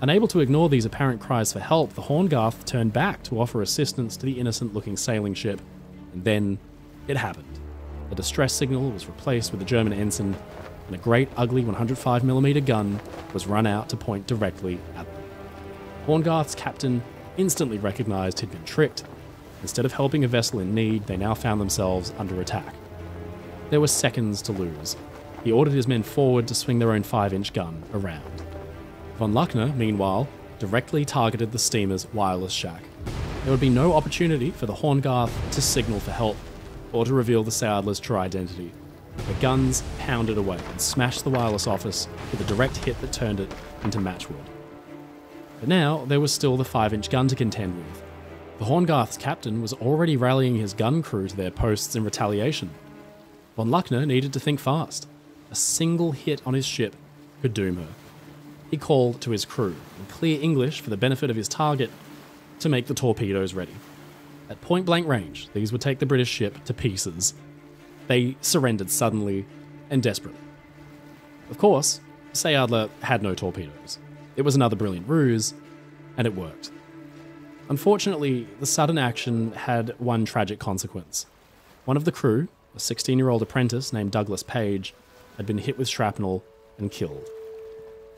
Unable to ignore these apparent cries for help, the Horngarth turned back to offer assistance to the innocent-looking sailing ship, and then it happened. A distress signal was replaced with a German ensign, and a great ugly 105mm gun was run out to point directly at them. Horngarth's captain instantly recognised he'd been tricked. Instead of helping a vessel in need, they now found themselves under attack. There were seconds to lose. He ordered his men forward to swing their own 5-inch gun around. Von Luckner, meanwhile, directly targeted the steamer's wireless shack. There would be no opportunity for the Horngarth to signal for help or to reveal the Seeadler's true identity. The guns pounded away and smashed the wireless office with a direct hit that turned it into matchwood. But now there was still the 5-inch gun to contend with. The Horngarth's captain was already rallying his gun crew to their posts in retaliation. Von Luckner needed to think fast. A single hit on his ship could doom her. He called to his crew, in clear English for the benefit of his target, to make the torpedoes ready. At point-blank range, these would take the British ship to pieces. They surrendered suddenly and desperately. Of course, Seeadler had no torpedoes. It was another brilliant ruse, and it worked. Unfortunately, the sudden action had one tragic consequence. One of the crew, a 16-year-old apprentice named Douglas Page, had been hit with shrapnel and killed.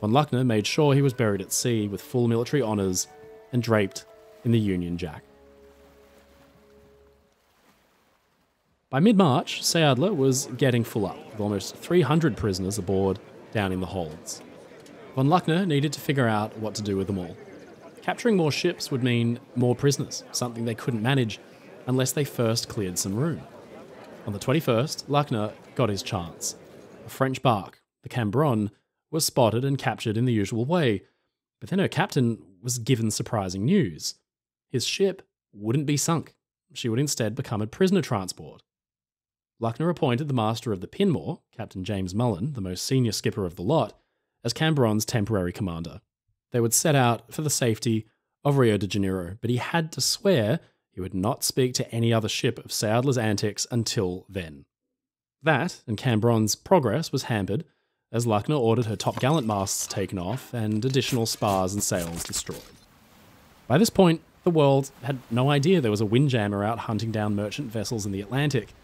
Von Luckner made sure he was buried at sea with full military honours and draped in the Union Jack. By mid-March, Seeadler was getting full up, with almost 300 prisoners aboard down in the holds. Von Luckner needed to figure out what to do with them all. Capturing more ships would mean more prisoners, something they couldn't manage unless they first cleared some room. On the 21st, Luckner got his chance. A French bark, the Cambronne, was spotted and captured in the usual way, but then her captain was given surprising news. His ship wouldn't be sunk. She would instead become a prisoner transport. Luckner appointed the master of the Pinmore, Captain James Mullen, the most senior skipper of the lot, as Cambronne's temporary commander. They would set out for the safety of Rio de Janeiro, but he had to swear he would not speak to any other ship of Seeadler's antics until then. That, and Cambronne's progress was hampered, as Luckner ordered her topgallant masts taken off and additional spars and sails destroyed. By this point, the world had no idea there was a windjammer out hunting down merchant vessels in the Atlantic,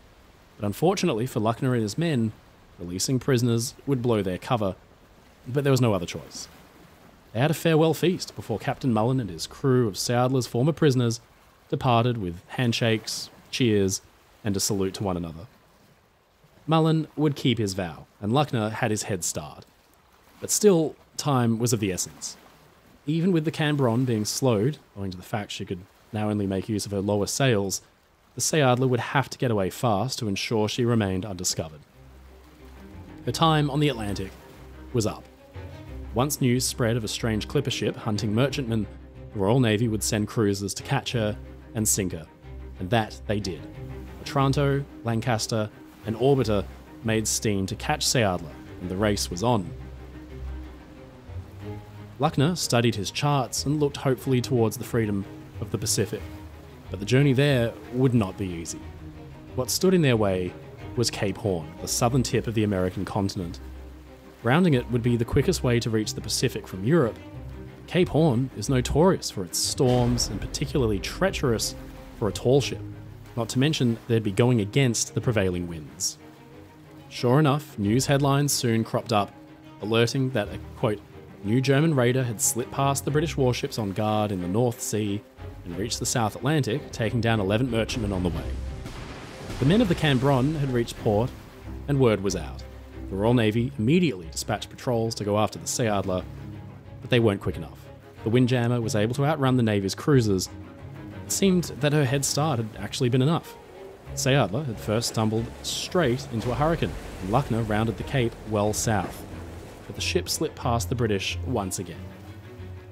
but unfortunately for Luckner and his men, releasing prisoners would blow their cover, but there was no other choice. They had a farewell feast before Captain Mullen and his crew of Seeadler's former prisoners departed with handshakes, cheers, and a salute to one another. Mullen would keep his vow, and Luckner had his head start. But still, time was of the essence. Even with the Cambronne being slowed, owing to the fact she could now only make use of her lower sails, the Seeadler would have to get away fast to ensure she remained undiscovered. Her time on the Atlantic was up. Once news spread of a strange clipper ship hunting merchantmen, the Royal Navy would send cruisers to catch her and sink her, and that they did. Otranto, Lancaster, and Orbiter made steam to catch Seeadler, and the race was on. Luckner studied his charts and looked hopefully towards the freedom of the Pacific, but the journey there would not be easy. What stood in their way was Cape Horn, the southern tip of the American continent. Rounding it would be the quickest way to reach the Pacific from Europe. Cape Horn is notorious for its storms and particularly treacherous for a tall ship, not to mention they'd be going against the prevailing winds. Sure enough, news headlines soon cropped up, alerting that a, quote, new German raider had slipped past the British warships on guard in the North Sea and reached the South Atlantic, taking down 11 merchantmen on the way. The men of the Cambronne had reached port, and word was out. The Royal Navy immediately dispatched patrols to go after the Seeadler, but they weren't quick enough. The windjammer was able to outrun the Navy's cruisers. It seemed that her head start had actually been enough. Seeadler had first stumbled straight into a hurricane, and Luckner rounded the Cape well south. But the ship slipped past the British once again.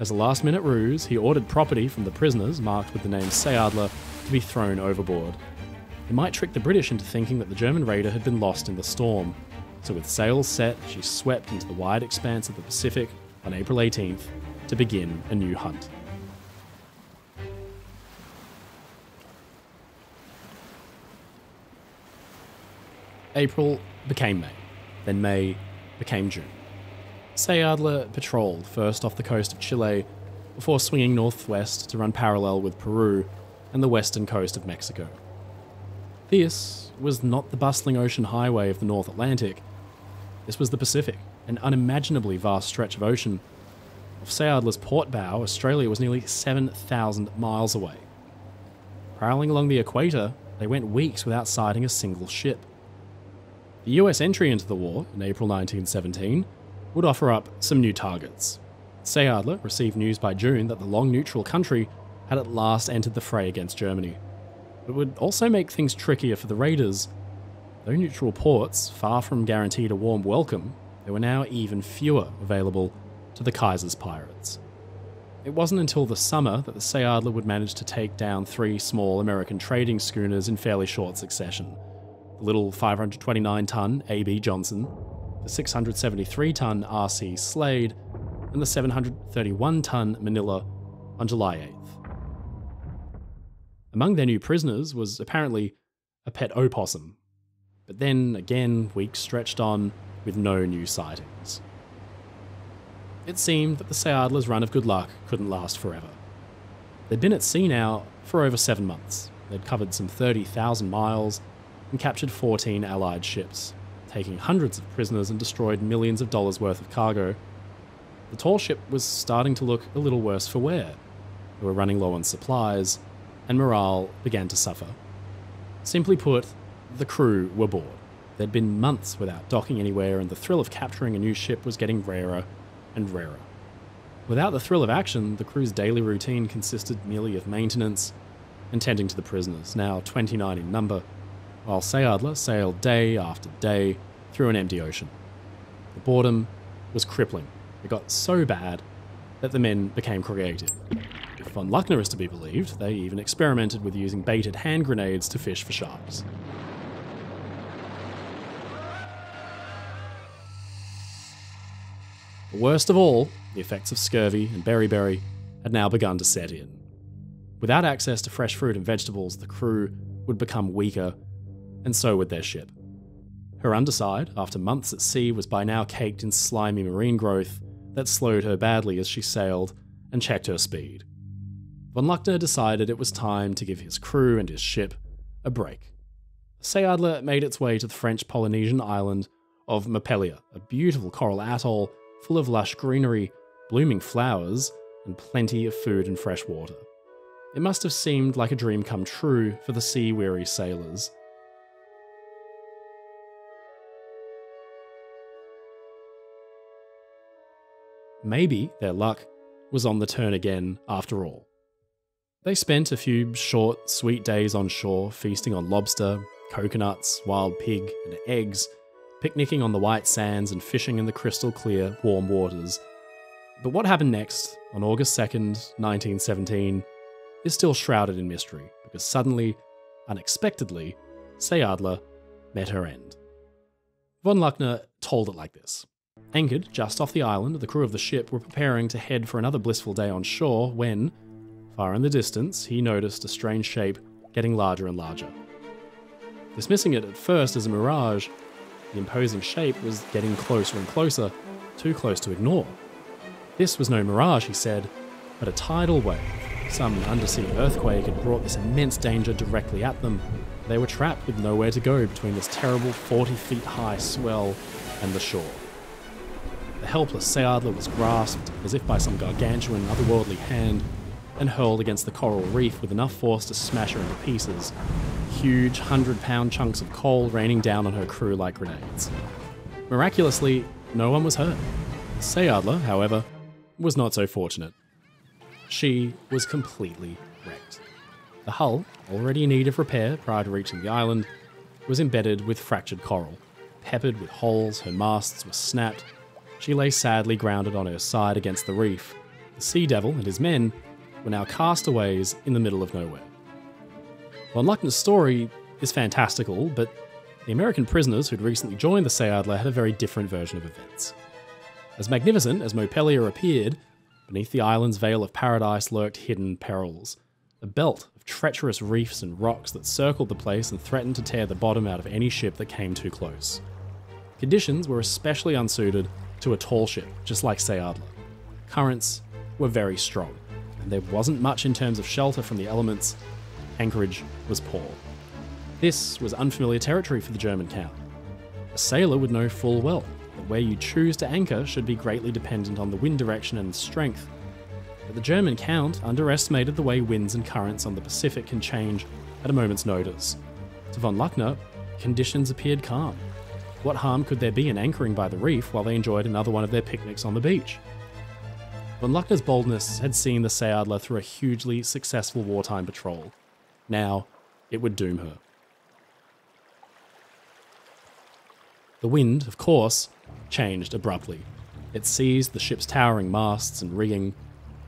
As a last-minute ruse, he ordered property from the prisoners, marked with the name Seeadler, to be thrown overboard. It might trick the British into thinking that the German raider had been lost in the storm. So with sails set, she swept into the wide expanse of the Pacific on April 18th to begin a new hunt. April became May, then May became June. Seeadler patrolled first off the coast of Chile, before swinging northwest to run parallel with Peru and the western coast of Mexico. This was not the bustling ocean highway of the North Atlantic. This was the Pacific, an unimaginably vast stretch of ocean. Off Seeadler's port bow, Australia was nearly 7,000 miles away. Prowling along the equator, they went weeks without sighting a single ship. The US entry into the war, in April 1917, would offer up some new targets. Seeadler received news by June that the long neutral country had at last entered the fray against Germany. It would also make things trickier for the raiders. Though neutral ports, far from guaranteed a warm welcome, there were now even fewer available to the Kaiser's pirates. It wasn't until the summer that the Seeadler would manage to take down 3 small American trading schooners in fairly short succession. The little 529-ton A.B. Johnson, the 673-ton R.C. Slade, and the 731-ton Manila on July 8th. Among their new prisoners was apparently a pet opossum. But then, again, weeks stretched on with no new sightings. It seemed that the Seeadler's run of good luck couldn't last forever. They'd been at sea now for over 7 months. They'd covered some 30,000 miles and captured 14 Allied ships, taking hundreds of prisoners and destroyed millions of dollars worth of cargo. The tall ship was starting to look a little worse for wear. They were running low on supplies, and morale began to suffer. Simply put, the crew were bored. There'd been months without docking anywhere, and the thrill of capturing a new ship was getting rarer and rarer. Without the thrill of action, the crew's daily routine consisted merely of maintenance and tending to the prisoners, now 29 in number, while Seeadler sailed day after day through an empty ocean. The boredom was crippling. It got so bad that the men became creative. If von Luckner is to be believed, they even experimented with using baited hand grenades to fish for sharks. But worst of all, the effects of scurvy and beriberi had now begun to set in. Without access to fresh fruit and vegetables, the crew would become weaker, and so would their ship. Her underside, after months at sea, was by now caked in slimy marine growth that slowed her badly as she sailed and checked her speed. Von Luckner decided it was time to give his crew and his ship a break. The Seeadler made its way to the French Polynesian island of Mopelia, a beautiful coral atoll full of lush greenery, blooming flowers, and plenty of food and fresh water. It must have seemed like a dream come true for the sea-weary sailors. Maybe their luck was on the turn again after all. They spent a few short, sweet days on shore, feasting on lobster, coconuts, wild pig, and eggs, picnicking on the white sands and fishing in the crystal clear, warm waters. But what happened next, on August 2nd, 1917, is still shrouded in mystery, because suddenly, unexpectedly, Seeadler met her end. Von Luckner told it like this. Anchored just off the island, the crew of the ship were preparing to head for another blissful day on shore when, far in the distance, he noticed a strange shape getting larger and larger. Dismissing it at first as a mirage, the imposing shape was getting closer and closer, too close to ignore. This was no mirage, he said, but a tidal wave. Some undersea earthquake had brought this immense danger directly at them. They were trapped with nowhere to go between this terrible 40 feet high swell and the shore. The helpless Seeadler was grasped as if by some gargantuan, otherworldly hand and hurled against the coral reef with enough force to smash her into pieces. Huge 100-pound chunks of coal raining down on her crew like grenades. Miraculously, no one was hurt. Seeadler, however, was not so fortunate. She was completely wrecked. The hull, already in need of repair prior to reaching the island, was embedded with fractured coral. Peppered with holes, her masts were snapped. She lay sadly grounded on her side against the reef. The Sea Devil and his men were now castaways in the middle of nowhere. Von Luckner's story is fantastical, but the American prisoners who'd recently joined the Seeadler had a very different version of events. As magnificent as Mopelia appeared, beneath the island's veil of paradise lurked hidden perils. A belt of treacherous reefs and rocks that circled the place and threatened to tear the bottom out of any ship that came too close. Conditions were especially unsuited to a tall ship, just like Seeadler. Currents were very strong, and there wasn't much in terms of shelter from the elements. Anchorage was poor. This was unfamiliar territory for the German Count. A sailor would know full well that where you choose to anchor should be greatly dependent on the wind direction and strength. But the German Count underestimated the way winds and currents on the Pacific can change at a moment's notice. To von Luckner, conditions appeared calm. What harm could there be in anchoring by the reef while they enjoyed another one of their picnics on the beach? Von Luckner's boldness had seen the Seeadler through a hugely successful wartime patrol. Now, it would doom her. The wind, of course, changed abruptly. It seized the ship's towering masts and rigging,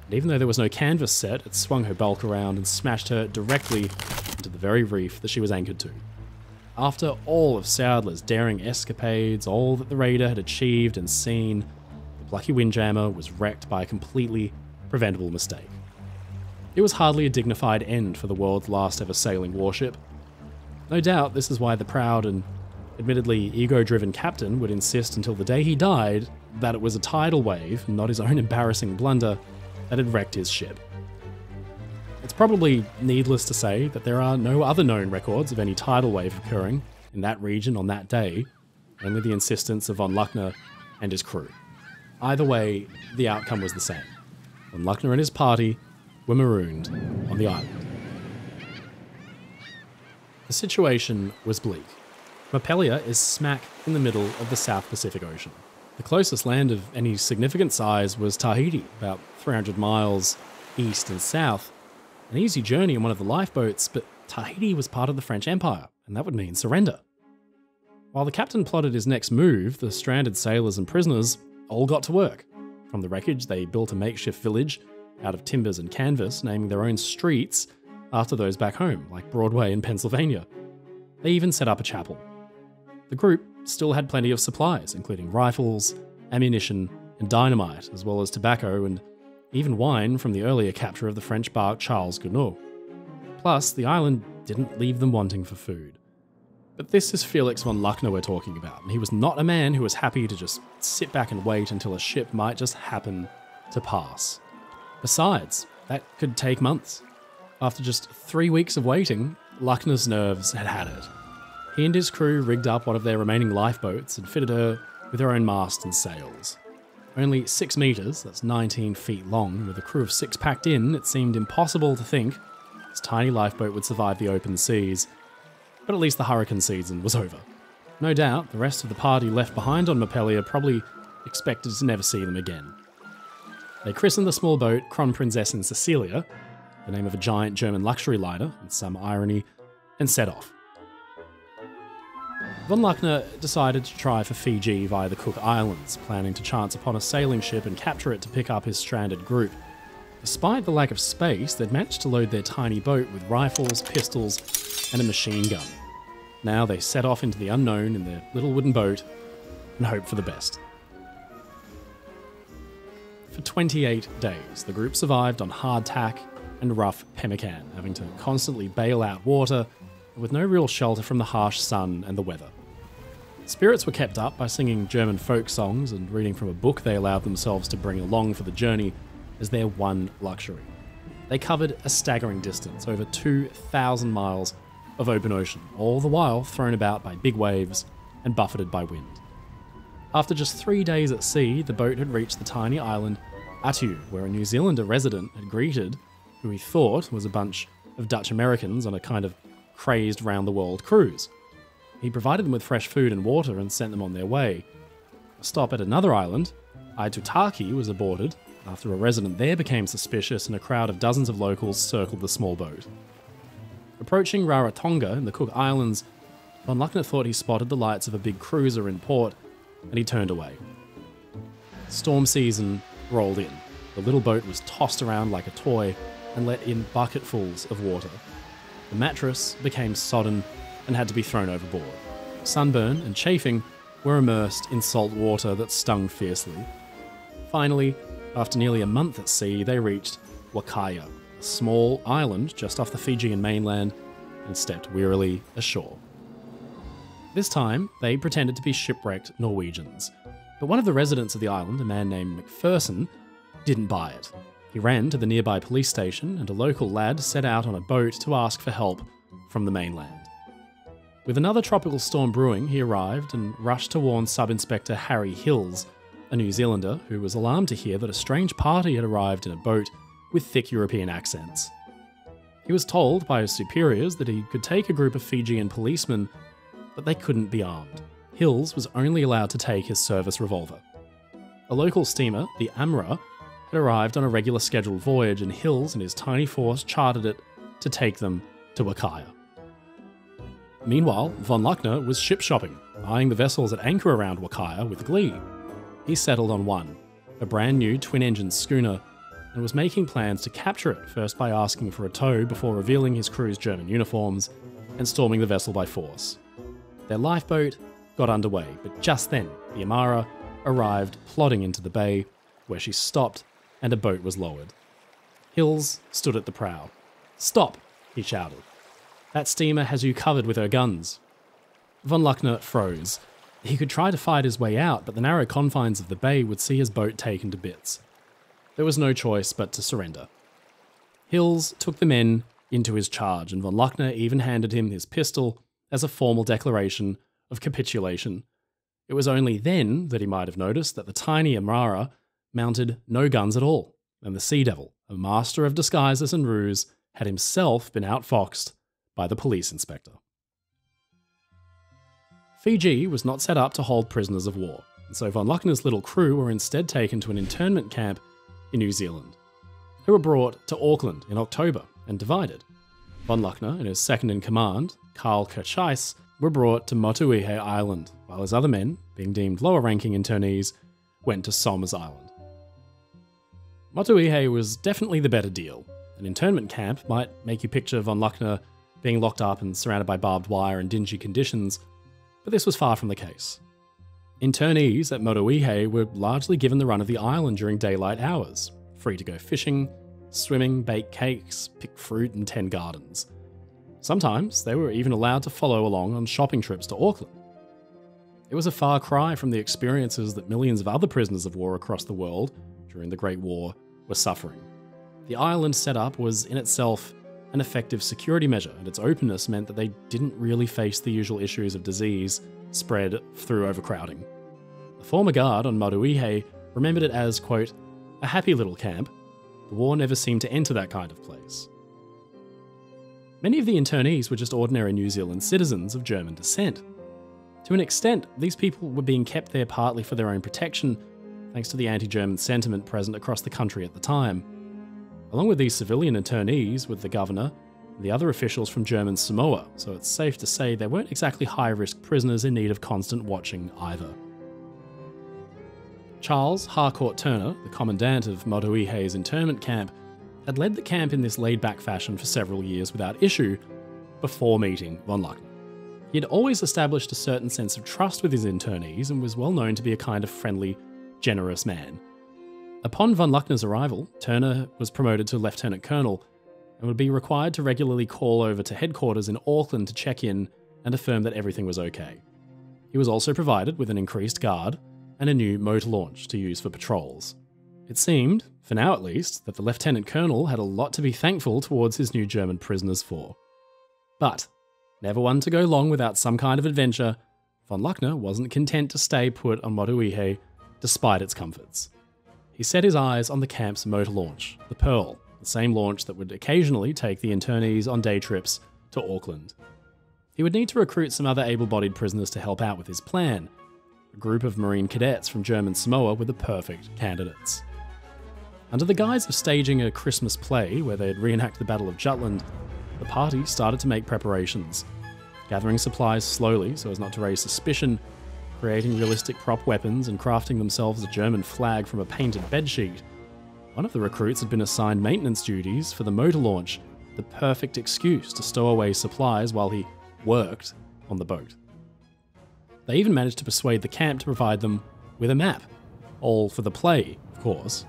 and even though there was no canvas set, it swung her bulk around and smashed her directly into the very reef that she was anchored to. After all of Seeadler's daring escapades, all that the raider had achieved and seen, the plucky windjammer was wrecked by a completely preventable mistake. It was hardly a dignified end for the world's last ever sailing warship. No doubt this is why the proud and admittedly ego-driven captain would insist until the day he died that it was a tidal wave, not his own embarrassing blunder, that had wrecked his ship. It's probably needless to say that there are no other known records of any tidal wave occurring in that region on that day, only the insistence of von Luckner and his crew. Either way, the outcome was the same. Von Luckner and his party were marooned on the island. The situation was bleak. Mopelia is smack in the middle of the South Pacific Ocean. The closest land of any significant size was Tahiti, about 300 miles east and south. An easy journey in one of the lifeboats, but Tahiti was part of the French Empire, and that would mean surrender. While the captain plotted his next move, the stranded sailors and prisoners all got to work. From the wreckage, they built a makeshift village out of timbers and canvas, naming their own streets after those back home, like Broadway in Pennsylvania. They even set up a chapel. The group still had plenty of supplies, including rifles, ammunition, and dynamite, as well as tobacco and even wine from the earlier capture of the French bark Charles Gounod. Plus, the island didn't leave them wanting for food. But this is Felix von Luckner we're talking about, and he was not a man who was happy to just sit back and wait until a ship might just happen to pass. Besides, that could take months. After just 3 weeks of waiting, Luckner's nerves had had it. He and his crew rigged up one of their remaining lifeboats and fitted her with her own mast and sails. Only 6 metres, that's 19 feet long, with a crew of 6 packed in, it seemed impossible to think this tiny lifeboat would survive the open seas. But at least the hurricane season was over. No doubt, the rest of the party left behind on Montpelier probably expected to never see them again. They christened the small boat Kronprinzessin Cecilia, the name of a giant German luxury liner, with some irony, and set off. Von Luckner decided to try for Fiji via the Cook Islands, planning to chance upon a sailing ship and capture it to pick up his stranded group. Despite the lack of space, they'd managed to load their tiny boat with rifles, pistols, and a machine gun. Now they set off into the unknown in their little wooden boat and hoped for the best. For 28 days, the group survived on hardtack and rough pemmican, having to constantly bail out water, with no real shelter from the harsh sun and the weather. Spirits were kept up by singing German folk songs and reading from a book they allowed themselves to bring along for the journey as their one luxury. They covered a staggering distance, over 2,000 miles of open ocean, all the while thrown about by big waves and buffeted by wind. After just 3 days at sea, the boat had reached the tiny island Attu, where a New Zealander resident had greeted who he thought was a bunch of Dutch Americans on a kind of crazed round-the-world cruise. He provided them with fresh food and water and sent them on their way. A stop at another island, Aitutaki, was aborted after a resident there became suspicious and a crowd of dozens of locals circled the small boat. Approaching Rarotonga in the Cook Islands, von Luckner thought he spotted the lights of a big cruiser in port, and he turned away. Storm season rolled in. The little boat was tossed around like a toy and let in bucketfuls of water. The mattress became sodden and had to be thrown overboard. Sunburn and chafing were immersed in salt water that stung fiercely. Finally, after nearly a month at sea, they reached Wakaya, a small island just off the Fijian mainland, and stepped wearily ashore. This time, they pretended to be shipwrecked Norwegians, but one of the residents of the island, a man named McPherson, didn't buy it. He ran to the nearby police station, and a local lad set out on a boat to ask for help from the mainland. With another tropical storm brewing, he arrived and rushed to warn Sub-Inspector Harry Hills, a New Zealander who was alarmed to hear that a strange party had arrived in a boat with thick European accents. He was told by his superiors that he could take a group of Fijian policemen, but they couldn't be armed. Hills was only allowed to take his service revolver. A local steamer, the Amra, had arrived on a regular scheduled voyage, and Hills and his tiny force chartered it to take them to Wakaya. Meanwhile, von Luckner was ship shopping, eyeing the vessels at anchor around Wakaya with glee. He settled on one, a brand new twin-engine schooner, and was making plans to capture it, first by asking for a tow before revealing his crew's German uniforms and storming the vessel by force. Their lifeboat got underway, but just then the Amara arrived plodding into the bay, where she stopped and a boat was lowered. Hills stood at the prow. "Stop!" he shouted. "That steamer has you covered with her guns." Von Luckner froze. He could try to fight his way out, but the narrow confines of the bay would see his boat taken to bits. There was no choice but to surrender. Hills took the men into his charge, and von Luckner even handed him his pistol as a formal declaration of capitulation. It was only then that he might have noticed that the tiny Amara mounted no guns at all, and the Sea Devil, a master of disguises and ruse, had himself been outfoxed by the police inspector. Fiji was not set up to hold prisoners of war, and so von Luckner's little crew were instead taken to an internment camp in New Zealand. They were brought to Auckland in October and divided. Von Luckner and his second-in-command, Karl Kircheiss, were brought to Motuihe Island, while his other men, being deemed lower-ranking internees, went to Somers Island. Motuihe was definitely the better deal. An internment camp might make you picture von Luckner being locked up and surrounded by barbed wire and dingy conditions, but this was far from the case. Internees at Motuihe were largely given the run of the island during daylight hours, free to go fishing, swimming, bake cakes, pick fruit and tend gardens. Sometimes they were even allowed to follow along on shopping trips to Auckland. It was a far cry from the experiences that millions of other prisoners of war across the world during the Great War were suffering. The island setup was in itself an effective security measure, and its openness meant that they didn't really face the usual issues of disease spread through overcrowding. The former guard on Motuihe remembered it as, quote, a happy little camp. The war never seemed to enter that kind of place. Many of the internees were just ordinary New Zealand citizens of German descent. To an extent, these people were being kept there partly for their own protection, thanks to the anti-German sentiment present across the country at the time. Along with these civilian internees, with the governor and the other officials from German Samoa, so it's safe to say they weren't exactly high-risk prisoners in need of constant watching either. Charles Harcourt Turner, the commandant of Motuihe's internment camp, had led the camp in this laid-back fashion for several years without issue before meeting von Luckner. He had always established a certain sense of trust with his internees and was well known to be a kind of friendly, generous man. Upon von Luckner's arrival, Turner was promoted to lieutenant colonel and would be required to regularly call over to headquarters in Auckland to check in and affirm that everything was okay. He was also provided with an increased guard and a new motor launch to use for patrols. It seemed, for now at least, that the lieutenant colonel had a lot to be thankful towards his new German prisoners for. But, never one to go long without some kind of adventure, von Luckner wasn't content to stay put on Motuihe despite its comforts. He set his eyes on the camp's motor launch, the Pearl, the same launch that would occasionally take the internees on day trips to Auckland. He would need to recruit some other able-bodied prisoners to help out with his plan. A group of Marine cadets from German Samoa were the perfect candidates. Under the guise of staging a Christmas play where they'd reenact the Battle of Jutland, the party started to make preparations, gathering supplies slowly so as not to raise suspicion, creating realistic prop weapons and crafting themselves a German flag from a painted bedsheet. One of the recruits had been assigned maintenance duties for the motor launch, the perfect excuse to stow away supplies while he worked on the boat. They even managed to persuade the camp to provide them with a map. All for the play, of course.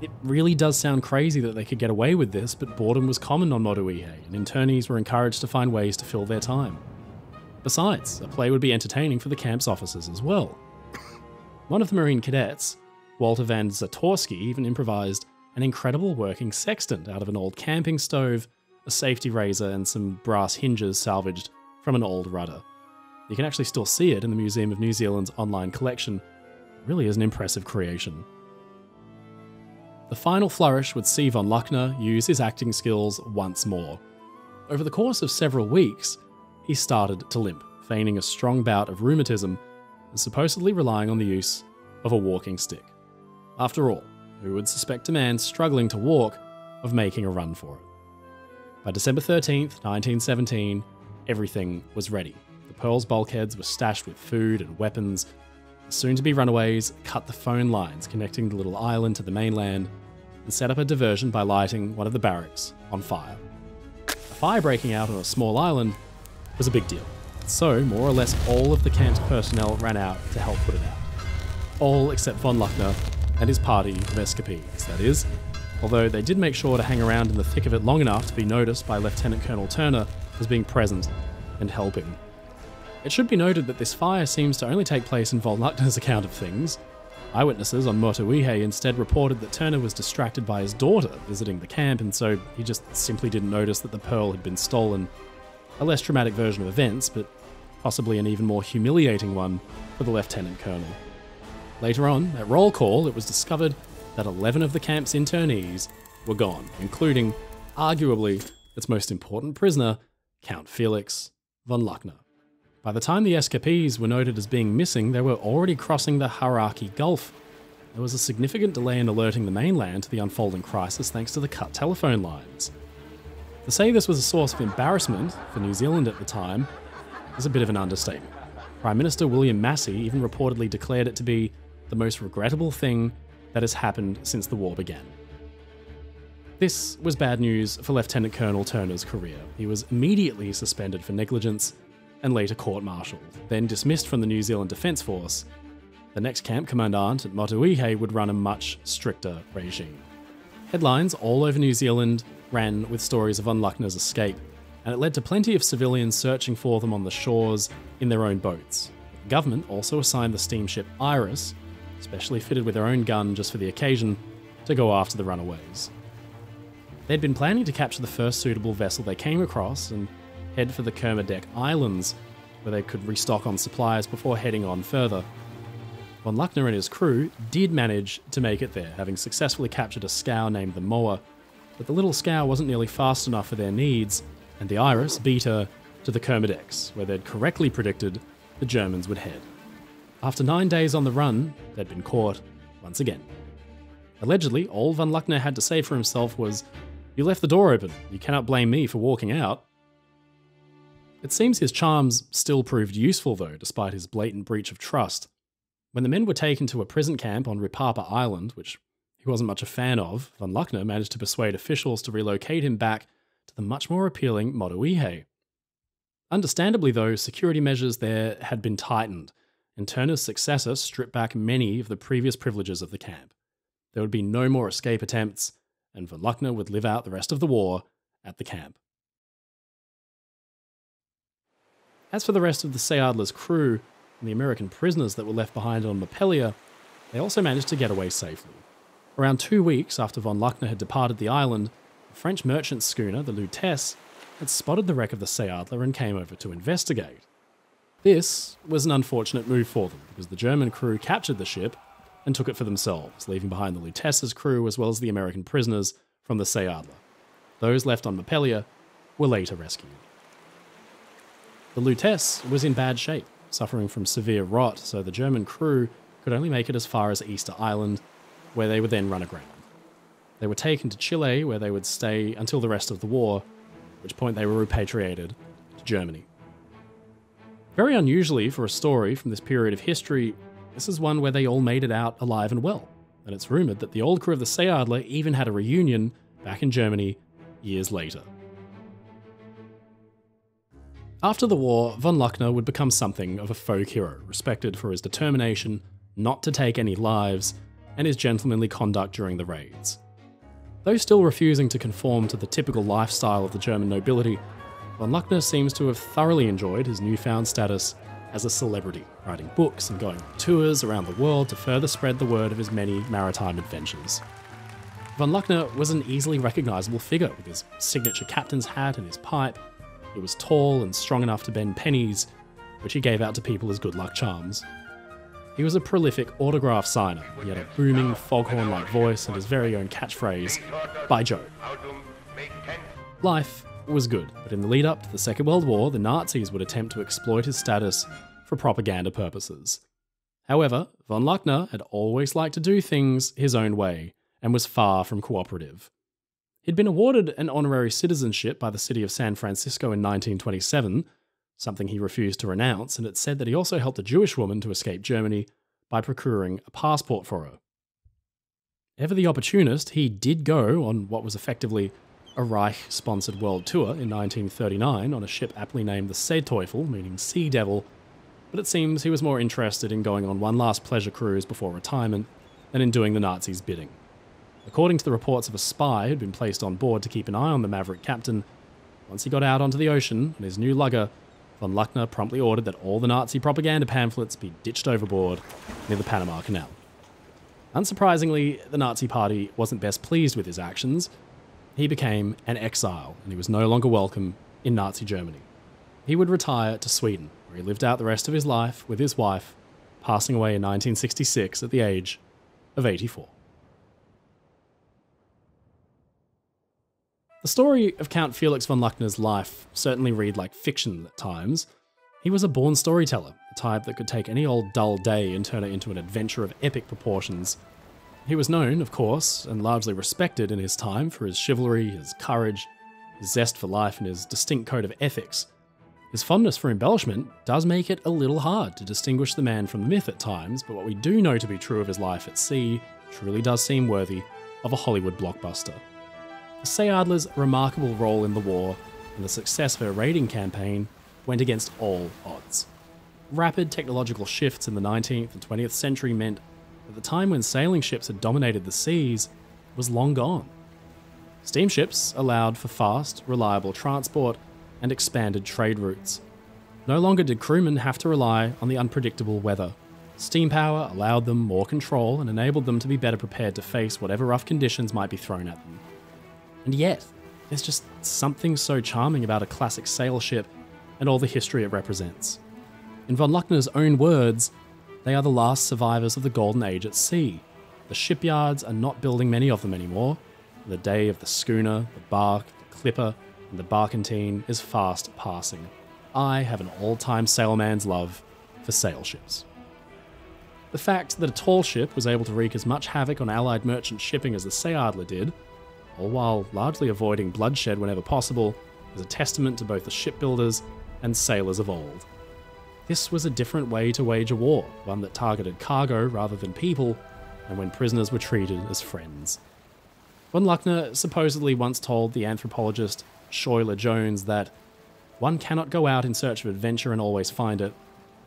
It really does sound crazy that they could get away with this, but boredom was common on Motuihe, and internees were encouraged to find ways to fill their time. Besides, a play would be entertaining for the camp's officers as well. One of the Marine cadets, Walter van Zatorsky, even improvised an incredible working sextant out of an old camping stove, a safety razor, and some brass hinges salvaged from an old rudder. You can actually still see it in the Museum of New Zealand's online collection. It really is an impressive creation. The final flourish would see von Luckner use his acting skills once more. Over the course of several weeks, he started to limp, feigning a strong bout of rheumatism and supposedly relying on the use of a walking stick. After all, who would suspect a man struggling to walk of making a run for it? By December 13th, 1917, everything was ready. The Pearl's bulkheads were stashed with food and weapons. The soon-to-be runaways cut the phone lines connecting the little island to the mainland and set up a diversion by lighting one of the barracks on fire. A fire breaking out on a small island was a big deal, so more or less all of the camp's personnel ran out to help put it out. All except von Luckner and his party of escapees, that is, although they did make sure to hang around in the thick of it long enough to be noticed by Lieutenant Colonel Turner as being present and helping. It should be noted that this fire seems to only take place in von Luckner's account of things. Eyewitnesses on Motuihe instead reported that Turner was distracted by his daughter visiting the camp, and so he just simply didn't notice that the Pearl had been stolen. A less traumatic version of events, but possibly an even more humiliating one for the Lieutenant Colonel. Later on, at roll call, it was discovered that 11 of the camp's internees were gone, including, arguably, its most important prisoner, Count Felix von Luckner. By the time the escapees were noted as being missing, they were already crossing the Hauraki Gulf. There was a significant delay in alerting the mainland to the unfolding crisis thanks to the cut telephone lines. To say this was a source of embarrassment for New Zealand at the time is a bit of an understatement. Prime Minister William Massey even reportedly declared it to be the most regrettable thing that has happened since the war began. This was bad news for Lieutenant Colonel Turner's career. He was immediately suspended for negligence and later court-martialed, then dismissed from the New Zealand Defence Force. The next camp commandant at Motuihe would run a much stricter regime. Headlines all over New Zealand ran with stories of von Luckner's escape, and it led to plenty of civilians searching for them on the shores in their own boats. The government also assigned the steamship Iris, specially fitted with their own gun just for the occasion, to go after the runaways. They'd been planning to capture the first suitable vessel they came across and head for the Kermadec Islands, where they could restock on supplies before heading on further. Von Luckner and his crew did manage to make it there, having successfully captured a scow named the Moa, but the little scow wasn't nearly fast enough for their needs, and the Iris beat her to the Kermadecs, where they'd correctly predicted the Germans would head. After 9 days on the run, they'd been caught once again. Allegedly, all von Luckner had to say for himself was, "You left the door open. You cannot blame me for walking out." It seems his charms still proved useful though, despite his blatant breach of trust. When the men were taken to a prison camp on Ripapa Island, which he wasn't much a fan of, von Luckner managed to persuade officials to relocate him back to the much more appealing Motuihe. Understandably though, security measures there had been tightened, and Turner's successor stripped back many of the previous privileges of the camp. There would be no more escape attempts, and von Luckner would live out the rest of the war at the camp. As for the rest of the Seeadler's crew and the American prisoners that were left behind on Mopelia, they also managed to get away safely. Around 2 weeks after von Luckner had departed the island, a French merchant schooner, the Lutèce, had spotted the wreck of the Seeadler and came over to investigate. This was an unfortunate move for them, because the German crew captured the ship and took it for themselves, leaving behind the Lutèce's crew as well as the American prisoners from the Seeadler. Those left on Mopelia were later rescued. The Lutèce was in bad shape, suffering from severe rot, so the German crew could only make it as far as Easter Island, where they would then run aground. They were taken to Chile, where they would stay until the rest of the war, at which point they were repatriated to Germany. Very unusually for a story from this period of history, this is one where they all made it out alive and well, and it's rumoured that the old crew of the Seeadler even had a reunion back in Germany years later. After the war, von Luckner would become something of a folk hero, respected for his determination not to take any lives and his gentlemanly conduct during the raids. Though still refusing to conform to the typical lifestyle of the German nobility, von Luckner seems to have thoroughly enjoyed his newfound status as a celebrity, writing books and going on tours around the world to further spread the word of his many maritime adventures. Von Luckner was an easily recognisable figure with his signature captain's hat and his pipe. He was tall and strong enough to bend pennies, which he gave out to people as good luck charms. He was a prolific autograph signer. He had a booming foghorn-like voice and his very own catchphrase, "By Joe." Life was good, but in the lead up to the Second World War, the Nazis would attempt to exploit his status for propaganda purposes. However, von Luckner had always liked to do things his own way and was far from cooperative. He'd been awarded an honorary citizenship by the city of San Francisco in 1927, something he refused to renounce, and it said that he also helped a Jewish woman to escape Germany by procuring a passport for her. Ever the opportunist, he did go on what was effectively a Reich-sponsored world tour in 1939 on a ship aptly named the Seeteufel, meaning Sea Devil, but it seems he was more interested in going on one last pleasure cruise before retirement than in doing the Nazis' bidding. According to the reports of a spy who'd been placed on board to keep an eye on the maverick captain, once he got out onto the ocean on his new lugger, von Luckner promptly ordered that all the Nazi propaganda pamphlets be ditched overboard near the Panama Canal. Unsurprisingly, the Nazi party wasn't best pleased with his actions. He became an exile, and he was no longer welcome in Nazi Germany. He would retire to Sweden, where he lived out the rest of his life with his wife, passing away in 1966 at the age of 84. The story of Count Felix von Luckner's life certainly read like fiction at times. He was a born storyteller, the type that could take any old dull day and turn it into an adventure of epic proportions. He was known, of course, and largely respected in his time for his chivalry, his courage, his zest for life, and his distinct code of ethics. His fondness for embellishment does make it a little hard to distinguish the man from the myth at times, but what we do know to be true of his life at sea truly does seem worthy of a Hollywood blockbuster. The Seeadler's remarkable role in the war and the success of her raiding campaign went against all odds. Rapid technological shifts in the 19th and 20th century meant that the time when sailing ships had dominated the seas was long gone. Steamships allowed for fast, reliable transport and expanded trade routes. No longer did crewmen have to rely on the unpredictable weather. Steam power allowed them more control and enabled them to be better prepared to face whatever rough conditions might be thrown at them. And yet, there's just something so charming about a classic sail ship and all the history it represents. In von Luckner's own words, they are the last survivors of the golden age at sea. The shipyards are not building many of them anymore. The day of the schooner, the bark, the clipper, and the barkentine is fast passing. I have an all-time sailorman's love for sail ships. The fact that a tall ship was able to wreak as much havoc on Allied merchant shipping as the Seeadler did, all while largely avoiding bloodshed whenever possible, is a testament to both the shipbuilders and sailors of old. This was a different way to wage a war, one that targeted cargo rather than people, and when prisoners were treated as friends. Von Luckner supposedly once told the anthropologist Schuyler Jones that one cannot go out in search of adventure and always find it.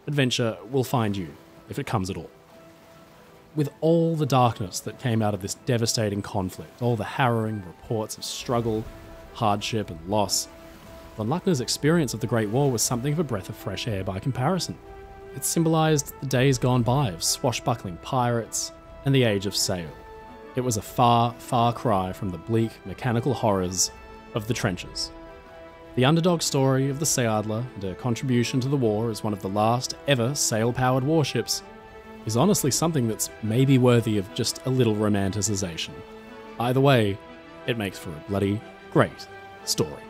Adventure will find you, if it comes at all. With all the darkness that came out of this devastating conflict, all the harrowing reports of struggle, hardship, and loss, von Luckner's experience of the Great War was something of a breath of fresh air by comparison. It symbolised the days gone by of swashbuckling pirates and the age of sail. It was a far, far cry from the bleak, mechanical horrors of the trenches. The underdog story of the Seeadler and her contribution to the war as one of the last ever sail-powered warships is honestly something that's maybe worthy of just a little romanticisation. Either way, it makes for a bloody great story.